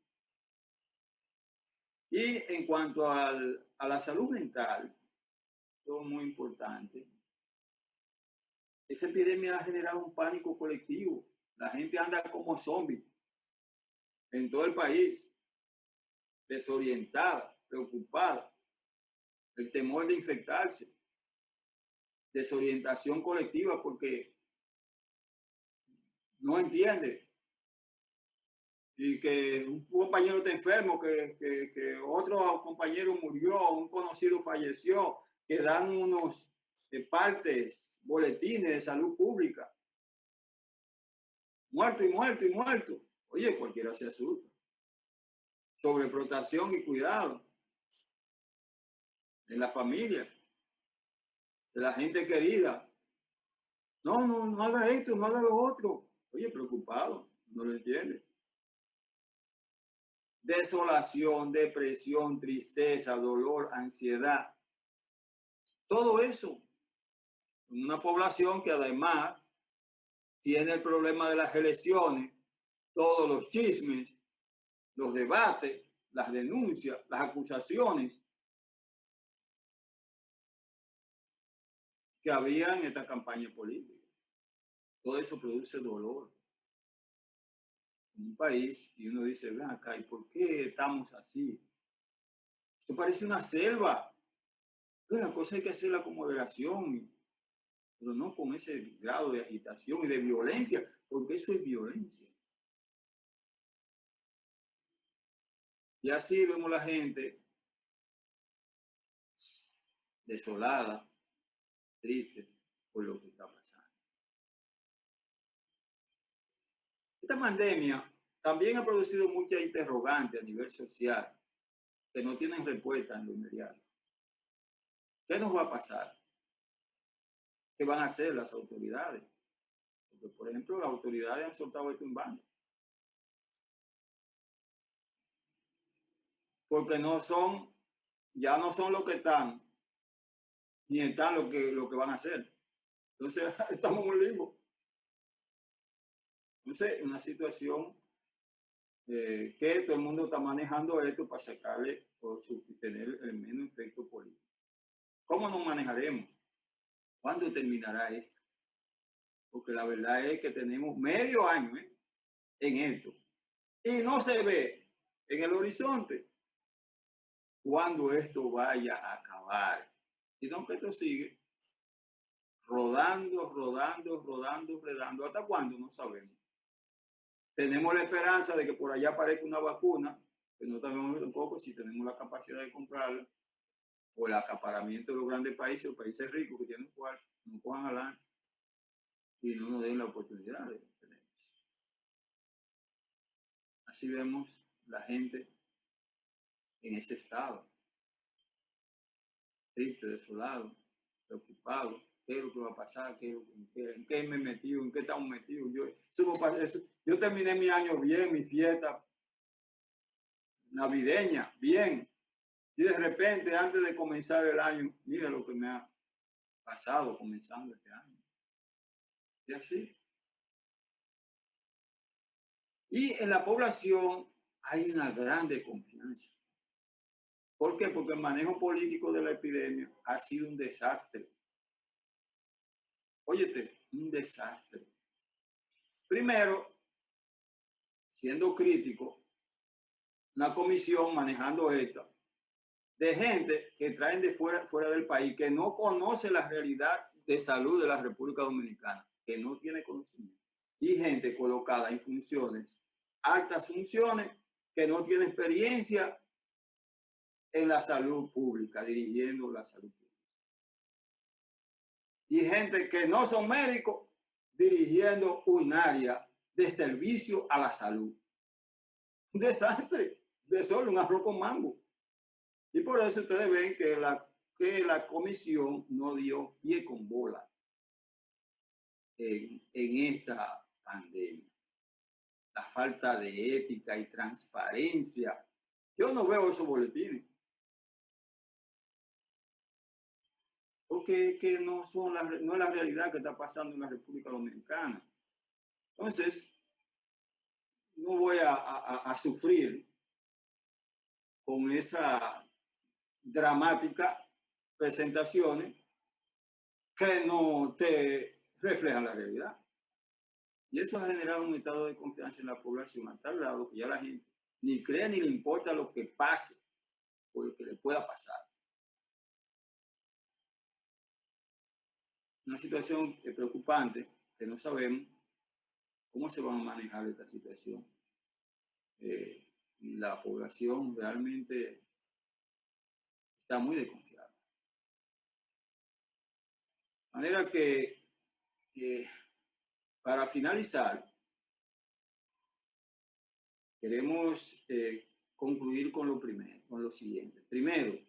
Y en cuanto a la salud mental, todo muy importante, esa epidemia ha generado un pánico colectivo. La gente anda como zombie en todo el país, desorientada, preocupada, el temor de infectarse, desorientación colectiva porque no entiende. Y que un compañero está enfermo, que otro compañero murió, un conocido falleció, que dan unos partes, boletines de salud pública. Muerto y muerto y muerto. Oye, cualquiera se asusta. Sobreprotección y cuidado en la familia, de la gente querida. No haga esto, no haga lo otro. Oye, preocupado, no lo entiende. Desolación, depresión, tristeza, dolor, ansiedad. Todo eso en una población que además tiene el problema de las elecciones, todos los chismes, los debates, las denuncias, las acusaciones que había en esta campaña política. Todo eso produce dolor en un país y uno dice, ven acá, ¿y por qué estamos así? Esto parece una selva. Pero la cosa hay que hacerla con moderación, pero no con ese grado de agitación y de violencia, porque eso es violencia. Y así vemos la gente desolada, triste por lo que está pasando. Esta pandemia también ha producido muchas interrogantes a nivel social que no tienen respuesta en lo inmediato. ¿Qué nos va a pasar? ¿Qué van a hacer las autoridades? Porque, por ejemplo, las autoridades han soltado esto en banda. Porque ya no son los que están, ni están lo que van a hacer. Entonces, estamos en un limbo. Entonces, una situación que todo el mundo está manejando esto para sacarle o tener el menos efecto político. ¿Cómo nos manejaremos? ¿Cuándo terminará esto? Porque la verdad es que tenemos medio año en esto y no se ve en el horizonte cuándo esto vaya a acabar. Sino que esto sigue rodando. ¿Hasta cuándo? No sabemos. Tenemos la esperanza de que por allá aparezca una vacuna, que no sabemos tampoco si tenemos la capacidad de comprarla, o el acaparamiento de los grandes países, los países ricos que tienen cuarto, no cojan adelante. y no nos den la oportunidad de tener eso. Así vemos la gente en ese estado, triste, desolado, preocupado. ¿Qué es lo que va a pasar? ¿En qué me he metido? ¿En qué estamos metidos? Yo terminé mi año bien, mi fiesta navideña, bien. Y de repente, antes de comenzar el año, mira lo que me ha pasado comenzando este año. Y así. Y en la población hay una gran desconfianza. ¿Por qué? Porque el manejo político de la epidemia ha sido un desastre. Óyete, un desastre. Primero, siendo crítico, una comisión manejando esto, de gente que traen de fuera del país, que no conoce la realidad de salud de la República Dominicana, que no tiene conocimiento. Y gente colocada en funciones, altas funciones, que no tiene experiencia en la salud pública, dirigiendo la salud pública. Y gente que no son médicos, dirigiendo un área de servicio a la salud. Un desastre, de solo un arroz con mango. Y por eso ustedes ven que la comisión no dio pie con bola en esta pandemia. La falta de ética y transparencia. Yo no veo esos boletines. Porque que no es la realidad que está pasando en la República Dominicana. Entonces, no voy a sufrir con esa dramática presentaciones que no te reflejan la realidad. Y eso ha generado un estado de confianza en la población a tal grado que ya la gente ni cree ni le importa lo que pase o lo que le pueda pasar. Una situación preocupante que no sabemos cómo se va a manejar esta situación. Y la población realmente está muy desconfiada. De manera que para finalizar, queremos concluir con lo siguiente. Primero,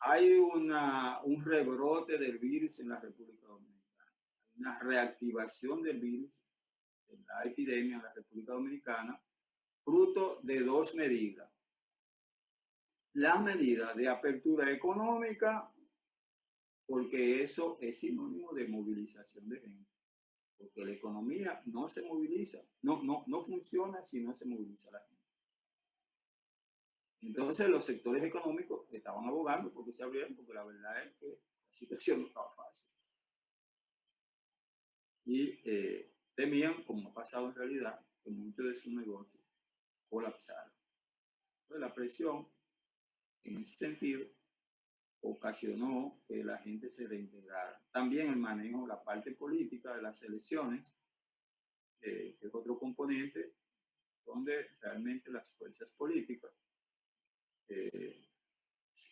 hay un rebrote del virus en la República Dominicana, una reactivación del virus, de la epidemia en la República Dominicana, fruto de dos medidas. La medida de apertura económica, porque eso es sinónimo de movilización de gente, porque la economía no se moviliza, no funciona si no se moviliza la gente. Entonces los sectores económicos estaban abogando porque se abrieran, porque la verdad es que la situación no estaba fácil. Y temían, como ha pasado en realidad, que muchos de sus negocios colapsaran. Entonces la presión, en ese sentido, ocasionó que la gente se reintegrara. También el manejo, la parte política de las elecciones, que es otro componente donde realmente las fuerzas políticas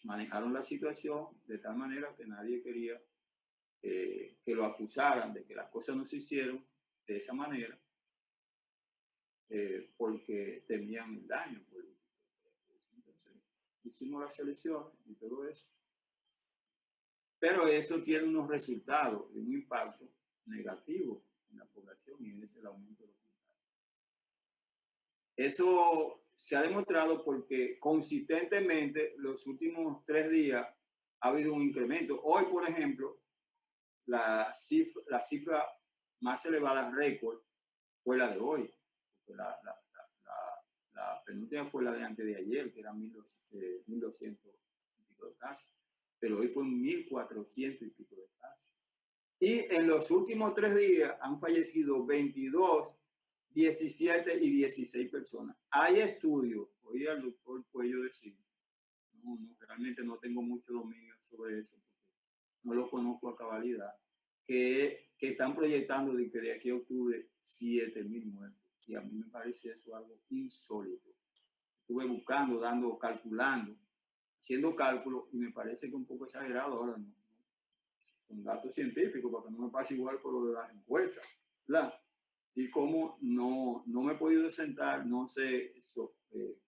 manejaron la situación de tal manera que nadie quería que lo acusaran de que las cosas no se hicieron de esa manera porque temían el daño político. Entonces, hicimos las elecciones y todo eso. Pero eso tiene unos resultados y un impacto negativo en la población y es el aumento de los contagios. Eso se ha demostrado porque consistentemente los últimos 3 días ha habido un incremento. Hoy, por ejemplo, la cifra más elevada récord fue la de hoy. La penúltima fue la de antes de ayer, que eran 1.200 y pico de casos. Pero hoy fue 1.400 y pico de casos. Y en los últimos 3 días han fallecido 22, 17 y 16 personas. Hay estudios, oí al doctor Cuello decir, realmente no tengo mucho dominio sobre eso, porque no lo conozco a cabalidad, que están proyectando de que de aquí a octubre 7.000 muertos. Y a mí me parece eso algo insólito. Estuve buscando, calculando, haciendo cálculos y me parece que un poco exagerado ahora, no con datos científicos para que no me pase igual por lo de las encuestas, ¿verdad? Y como no me he podido sentar, no sé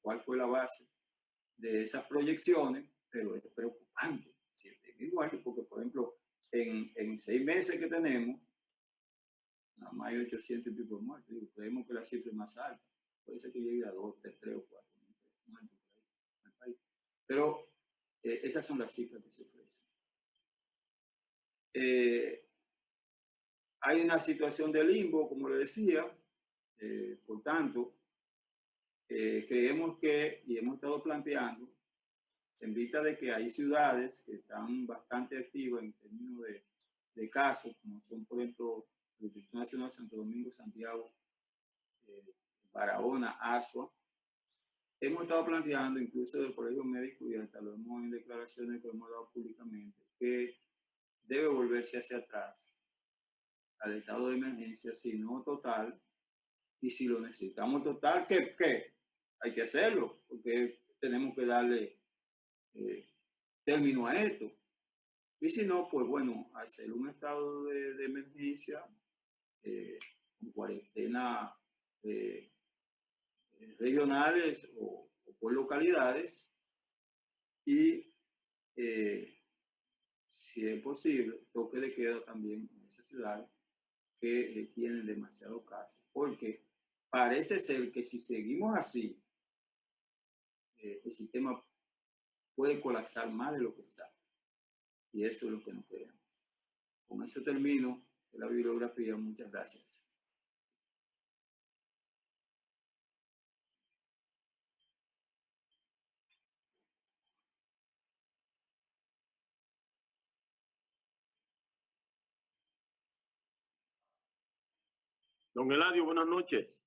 cuál fue la base de esas proyecciones, pero es preocupante. Igual, porque, por ejemplo, en 6 meses que tenemos, nada más hay 800 y pico de muertos. Creemos que la cifra es más alta. Puede ser que llegue a 2, 3 o 4 muertos en el país. Pero esas son las cifras que se ofrecen. Hay una situación de limbo, como le decía. Por tanto, creemos que, y hemos estado planteando, en vista de que hay ciudades que están bastante activas en términos de casos, como son, por ejemplo, el Distrito Nacional, Santo Domingo, Santiago, Barahona, Asua. Hemos estado planteando, incluso del Colegio Médico, y hasta lo hemos en declaraciones que hemos dado públicamente, que debe volverse hacia atrás al estado de emergencia, si no total, y si lo necesitamos total, ¿qué? Hay que hacerlo, porque tenemos que darle término a esto. Y si no, pues bueno, hacer un estado de emergencia con cuarentena regionales o por localidades y, si es posible, toque de queda también en esas ciudades que tienen demasiados casos. Porque parece ser que si seguimos así, el sistema puede colapsar más de lo que está. Y eso es lo que no queremos. Con eso termino la bibliografía. Muchas gracias. Don Eladio, buenas noches.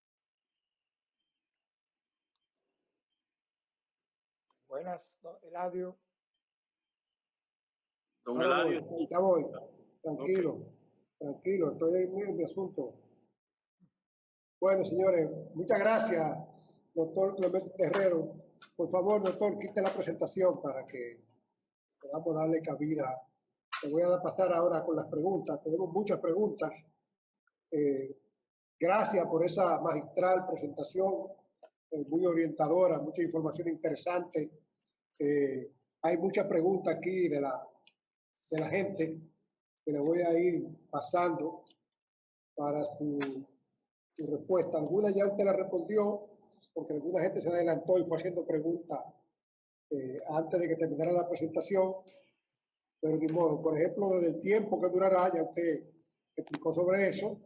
Buenas, Eladio. Don Ahora Eladio. voy, ya voy. Tranquilo, tranquilo, estoy en mi asunto. Bueno, señores, muchas gracias, doctor Clemente Terrero. Por favor, doctor, quite la presentación para que podamos darle cabida. Te voy a pasar ahora con las preguntas. Tenemos muchas preguntas. Gracias por esa magistral presentación, muy orientadora, mucha información interesante. Hay muchas preguntas aquí de la gente que le voy a ir pasando para su respuesta. Algunas ya usted la respondió, porque alguna gente se adelantó y fue haciendo preguntas antes de que terminara la presentación, pero de modo, por ejemplo, desde el tiempo que durará, ya usted explicó sobre eso.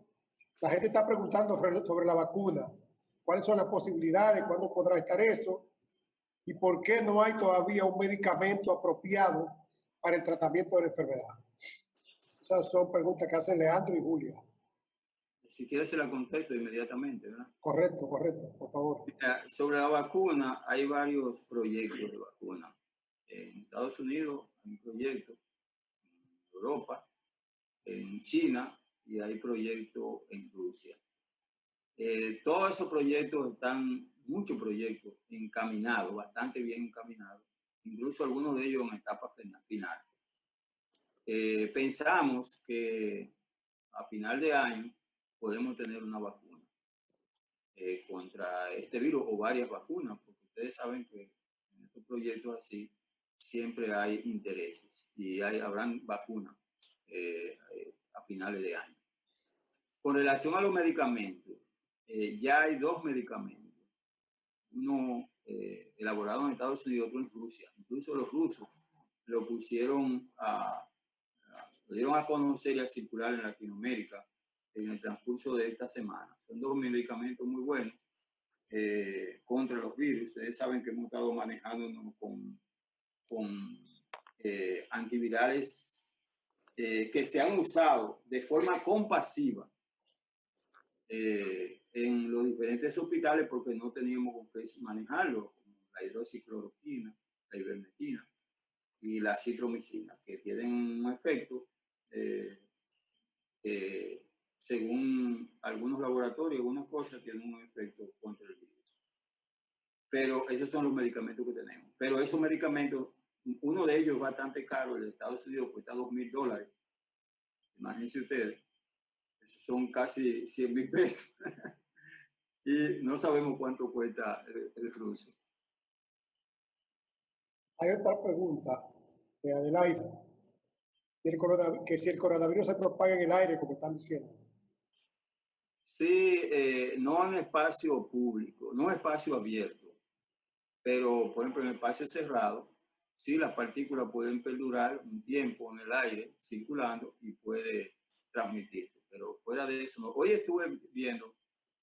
La gente está preguntando sobre la vacuna. ¿Cuáles son las posibilidades? ¿Cuándo podrá estar eso? ¿Y por qué no hay todavía un medicamento apropiado para el tratamiento de la enfermedad? Esas son preguntas que hacen Leandro y Julia. Si quieres se la contesto inmediatamente, ¿verdad? Correcto, correcto, por favor. Mira, sobre la vacuna, hay varios proyectos de vacuna. En Estados Unidos hay un proyecto, en Europa, en China, y hay proyectos en Rusia. Todos esos proyectos están, muchos proyectos encaminados, bastante bien encaminados, incluso algunos de ellos en etapa final. Pensamos que a final de año podemos tener una vacuna contra este virus, o varias vacunas, porque ustedes saben que en estos proyectos así siempre hay intereses y habrán vacunas a finales de año. Con relación a los medicamentos, ya hay 2 medicamentos, uno elaborado en Estados Unidos, otro en Rusia. Incluso los rusos lo dieron a conocer y a circular en Latinoamérica en el transcurso de esta semana. Son 2 medicamentos muy buenos contra los virus. Ustedes saben que hemos estado manejándonos con antivirales que se han usado de forma compasiva en los diferentes hospitales porque no teníamos con qué manejarlo, como la hidroxicloroquina, la ivermectina y la citromicina, que tienen un efecto según algunos laboratorios, algunas cosas tienen un efecto contra el virus. Pero esos son los medicamentos que tenemos. Pero esos medicamentos, uno de ellos es bastante caro, el de Estados Unidos cuesta $2,000 Imagínense ustedes, esos son casi 100.000 pesos. Y no sabemos cuánto cuesta el ruso. Hay otra pregunta de Adelaida. Que si el coronavirus se propaga en el aire, como están diciendo. Sí, no en espacio público, no en espacio abierto, pero por ejemplo en espacio cerrado, sí, las partículas pueden perdurar un tiempo en el aire circulando y puede transmitirse, pero fuera de eso no. Hoy estuve viendo,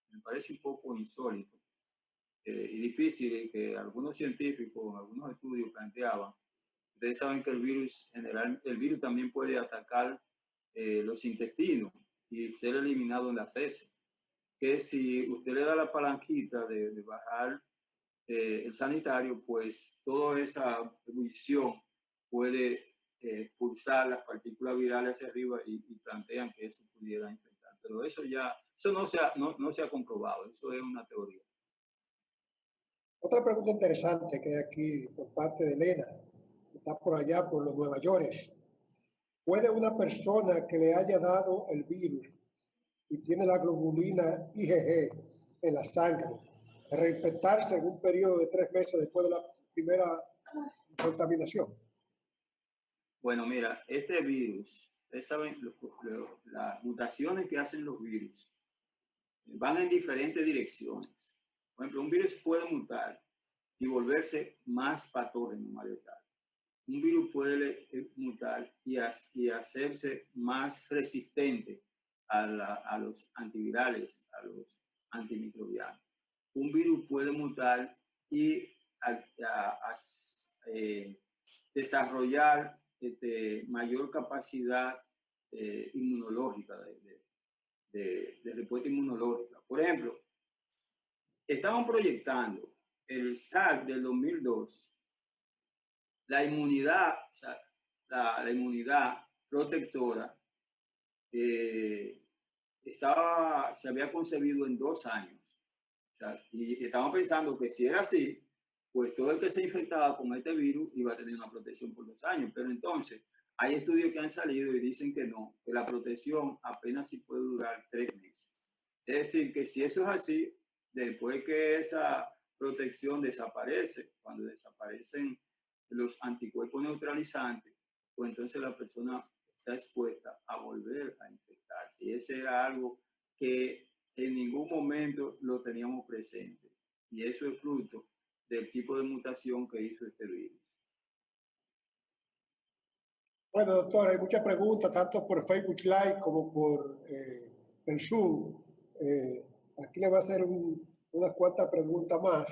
me parece un poco insólito y difícil, que algunos científicos, algunos estudios planteaban. Ustedes saben que el virus también puede atacar los intestinos y ser eliminado en las heces. Que si usted le da la palanquita de bajar el sanitario, pues toda esa ebullición puede pulsar las partículas virales hacia arriba y plantean que eso pudiera infectar. Pero eso no se ha comprobado, eso es una teoría. Otra pregunta interesante que hay aquí por parte de Elena, que está por allá por los Nueva York. ¿Puede una persona que le haya dado el virus y tiene la globulina IgG en la sangre reinfectarse en un periodo de 3 meses después de la primera contaminación? Bueno, mira, este virus, ustedes saben, las mutaciones que hacen los virus van en diferentes direcciones. Por ejemplo, un virus puede mutar y volverse más patógeno, más letal. Un virus puede mutar y hacerse más resistente a los antivirales, a los antimicrobianos. Un virus puede mutar y desarrollar mayor capacidad inmunológica, de respuesta inmunológica. Por ejemplo, estaban proyectando el SARS del 2002, la inmunidad, o sea, la inmunidad protectora se había concebido en 2 años. O sea, y estaban pensando que si era así, pues todo el que se infectaba con este virus iba a tener una protección por 2 años. Pero entonces, hay estudios que han salido y dicen que no, que la protección apenas sí puede durar 3 meses. Es decir, que si eso es así, después que esa protección desaparece, cuando desaparecen los anticuerpos neutralizantes, pues entonces la persona está expuesta a volver a infectarse. Y ese era algo que en ningún momento lo teníamos presente. Y eso es fruto del tipo de mutación que hizo este virus. Bueno, doctor, hay muchas preguntas, tanto por Facebook Live como por el Zoom. Aquí le voy a hacer unas cuantas preguntas más.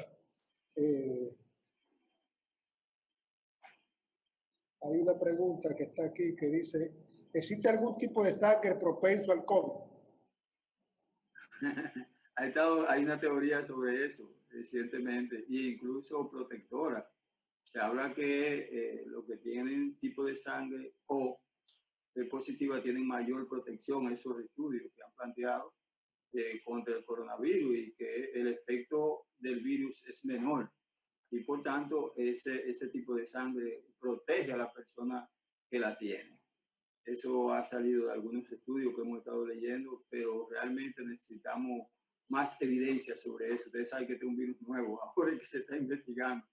Hay una pregunta que está aquí que dice, ¿existe algún tipo de sangre propenso al COVID? Hay una teoría sobre eso recientemente, e incluso protectora. Se habla que los que tienen tipo de sangre O positiva tienen mayor protección. Esos estudios que han planteado contra el coronavirus, y que el efecto del virus es menor. Y por tanto, ese tipo de sangre protege a la persona que la tiene. Eso ha salido de algunos estudios que hemos estado leyendo, pero realmente necesitamos más evidencia sobre eso. Ustedes saben que este es un virus nuevo, ahora es que se está investigando.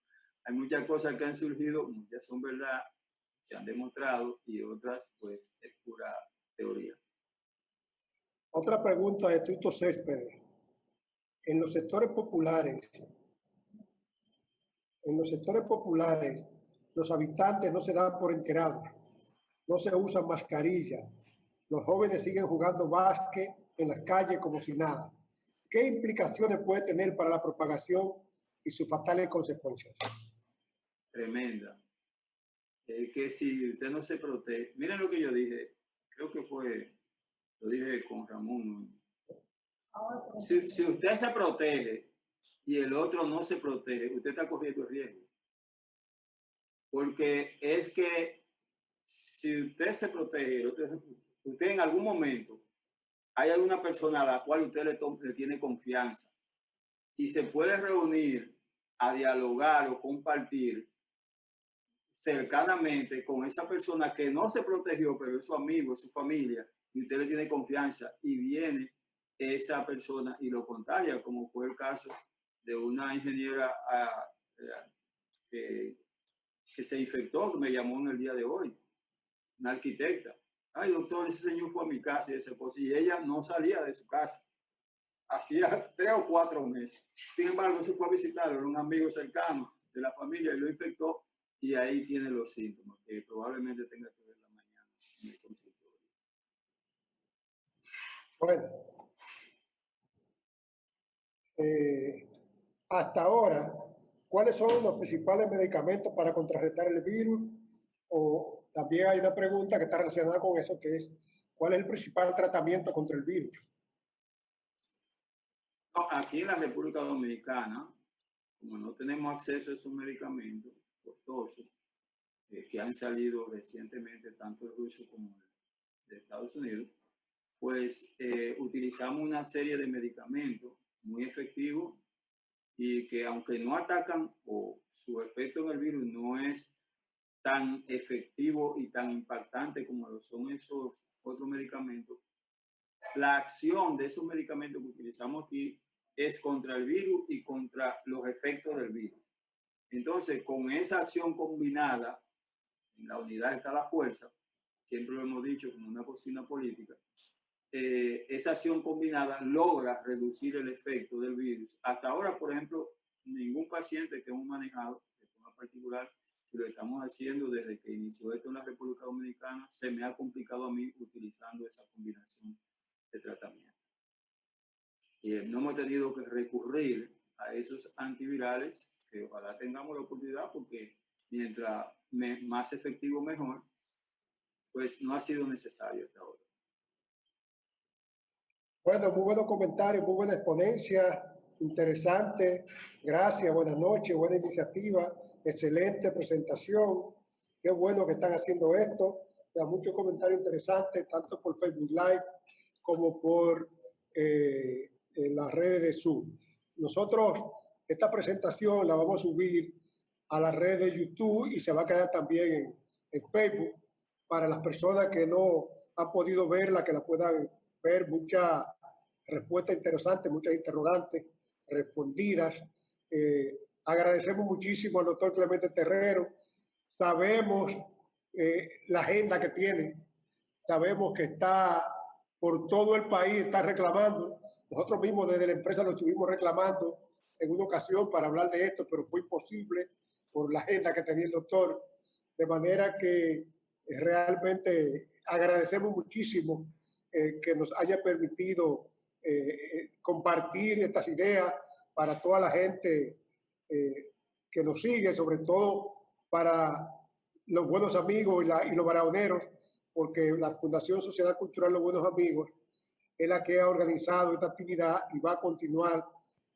Hay muchas cosas que han surgido, muchas son verdad, se han demostrado, y otras pues es pura teoría. Otra pregunta de Tuto Céspedes. En los sectores populares, los habitantes no se dan por enterados, no se usan mascarilla, los jóvenes siguen jugando básquet en las calles como si nada. ¿Qué implicaciones puede tener para la propagación y sus fatales consecuencias? Tremenda. Que si usted no se protege, miren lo que yo dije, creo que lo dije con Ramón. Si usted se protege y el otro no se protege, usted está corriendo riesgo. Porque es que si usted se protege, usted en algún momento, hay alguna persona a la cual usted le tiene confianza y se puede reunir a dialogar o compartir cercanamente con esa persona que no se protegió, pero es su amigo, es su familia, y usted le tiene confianza y viene esa persona y lo contagia, como fue el caso de una ingeniera que se infectó, que me llamó en el día de hoy, una arquitecta. Ay, doctor, ese señor fue a mi casa y ese cosa, y ella no salía de su casa. Hacía 3 o 4 meses. Sin embargo, se fue a visitarlo, era un amigo cercano de la familia y lo infectó, y ahí tiene los síntomas, que probablemente tenga que ver la mañana en el consultorio. Bueno, hasta ahora, ¿cuáles son los principales medicamentos para contrarrestar el virus? O también hay una pregunta que está relacionada con eso, que es, ¿cuál es el principal tratamiento contra el virus? No, aquí en la República Dominicana, como no tenemos acceso a esos medicamentos costosos que han salido recientemente, tanto el ruso como el de Estados Unidos, pues utilizamos una serie de medicamentos muy efectivos y que aunque no atacan o su efecto en el virus no es tan efectivo y tan impactante como lo son esos otros medicamentos, la acción de esos medicamentos que utilizamos aquí es contra el virus y contra los efectos del virus. Entonces, con esa acción combinada, en la unidad está la fuerza, siempre lo hemos dicho como una cocina política, esa acción combinada logra reducir el efecto del virus. Hasta ahora, por ejemplo, ningún paciente que hemos manejado, de forma particular, lo estamos haciendo desde que inició esto en la República Dominicana, se me ha complicado a mí utilizando esa combinación de tratamiento. No hemos tenido que recurrir a esos antivirales, que ojalá tengamos la oportunidad, porque mientras más efectivo mejor, pues no ha sido necesario hasta ahora. Bueno, muy buenos comentarios, muy buena exponencia, interesante. Gracias, buenas noches, buena iniciativa, excelente presentación. Qué bueno que están haciendo esto. Da muchos comentarios interesantes, tanto por Facebook Live como por en las redes de Zoom. Nosotros esta presentación la vamos a subir a la red de YouTube y se va a quedar también en Facebook para las personas que no han podido verla, que la puedan ver. Muchas respuestas interesantes, muchas interrogantes respondidas. Agradecemos muchísimo al doctor Clemente Terrero. Sabemos la agenda que tiene, sabemos que está por todo el país, está reclamando. Nosotros mismos desde la empresa lo estuvimos reclamando en una ocasión para hablar de esto, pero fue imposible por la agenda que tenía el doctor. De manera que realmente agradecemos muchísimo que nos haya permitido compartir estas ideas para toda la gente que nos sigue, sobre todo para los buenos amigos y los barahoneros, porque la Fundación Sociedad Cultural Los Buenos Amigos es la que ha organizado esta actividad y va a continuar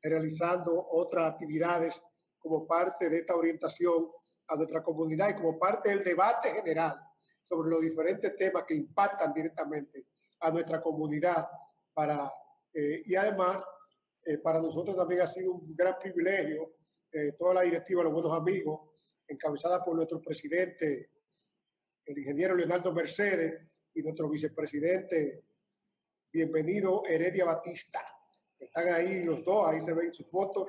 realizando otras actividades como parte de esta orientación a nuestra comunidad y como parte del debate general sobre los diferentes temas que impactan directamente a nuestra comunidad. Y además, para nosotros también ha sido un gran privilegio toda la directiva de Los Buenos Amigos, encabezada por nuestro presidente, el ingeniero Leonardo Mercedes, y nuestro vicepresidente, bienvenido Heredia Batista. Están ahí los dos, ahí se ven sus fotos,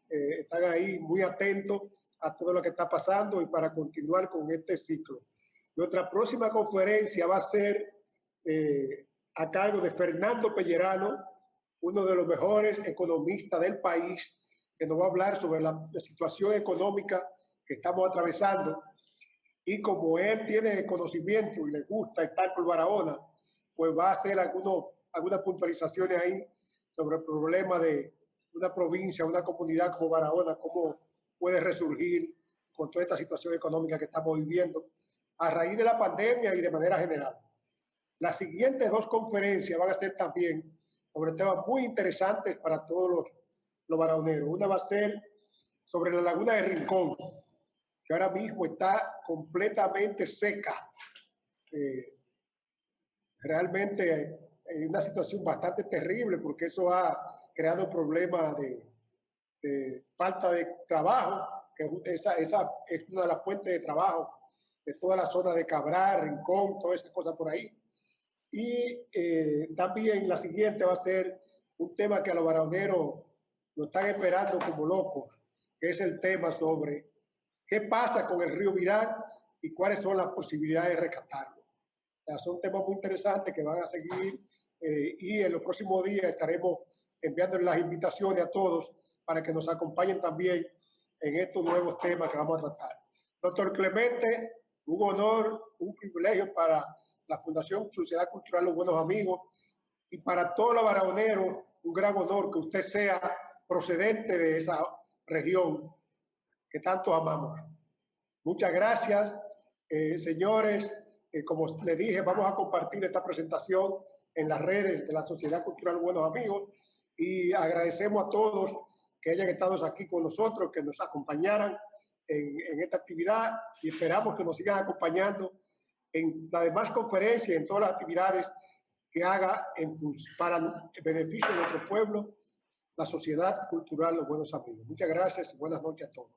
están ahí muy atentos a todo lo que está pasando y para continuar con este ciclo. Nuestra próxima conferencia va a ser a cargo de Fernando Pellerano, uno de los mejores economistas del país, que nos va a hablar sobre la situación económica que estamos atravesando. Y como él tiene conocimiento y le gusta estar por Barahona, pues va a hacer algunas puntualizaciones ahí sobre el problema de una provincia, una comunidad como Barahona, cómo puede resurgir con toda esta situación económica que estamos viviendo a raíz de la pandemia y de manera general. Las siguientes 2 conferencias van a ser también sobre temas muy interesantes para todos los barahoneros. Una va a ser sobre la laguna de Rincón, que ahora mismo está completamente seca. Realmente es una situación bastante terrible porque eso ha creado problemas de falta de trabajo, que esa es una de las fuentes de trabajo de toda la zona de Cabral, Rincón, todas esas cosas por ahí. Y también la siguiente va a ser un tema que a los baraoneros lo están esperando como locos, que es el tema sobre qué pasa con el río Virán y cuáles son las posibilidades de rescatarlo. O sea, son temas muy interesantes que van a seguir y en los próximos días estaremos enviando las invitaciones a todos para que nos acompañen también en estos nuevos temas que vamos a tratar. Doctor Clemente, un honor, un privilegio para la Fundación Sociedad Cultural Los Buenos Amigos y para todos los baraoneros, un gran honor que usted sea procedente de esa región que tanto amamos. Muchas gracias, señores. Como les dije, vamos a compartir esta presentación en las redes de la Sociedad Cultural Buenos Amigos y agradecemos a todos que hayan estado aquí con nosotros, que nos acompañaran en esta actividad y esperamos que nos sigan acompañando en las demás conferencias, en todas las actividades que haga para el beneficio de nuestro pueblo, la Sociedad Cultural Los Buenos Amigos. Muchas gracias y buenas noches a todos.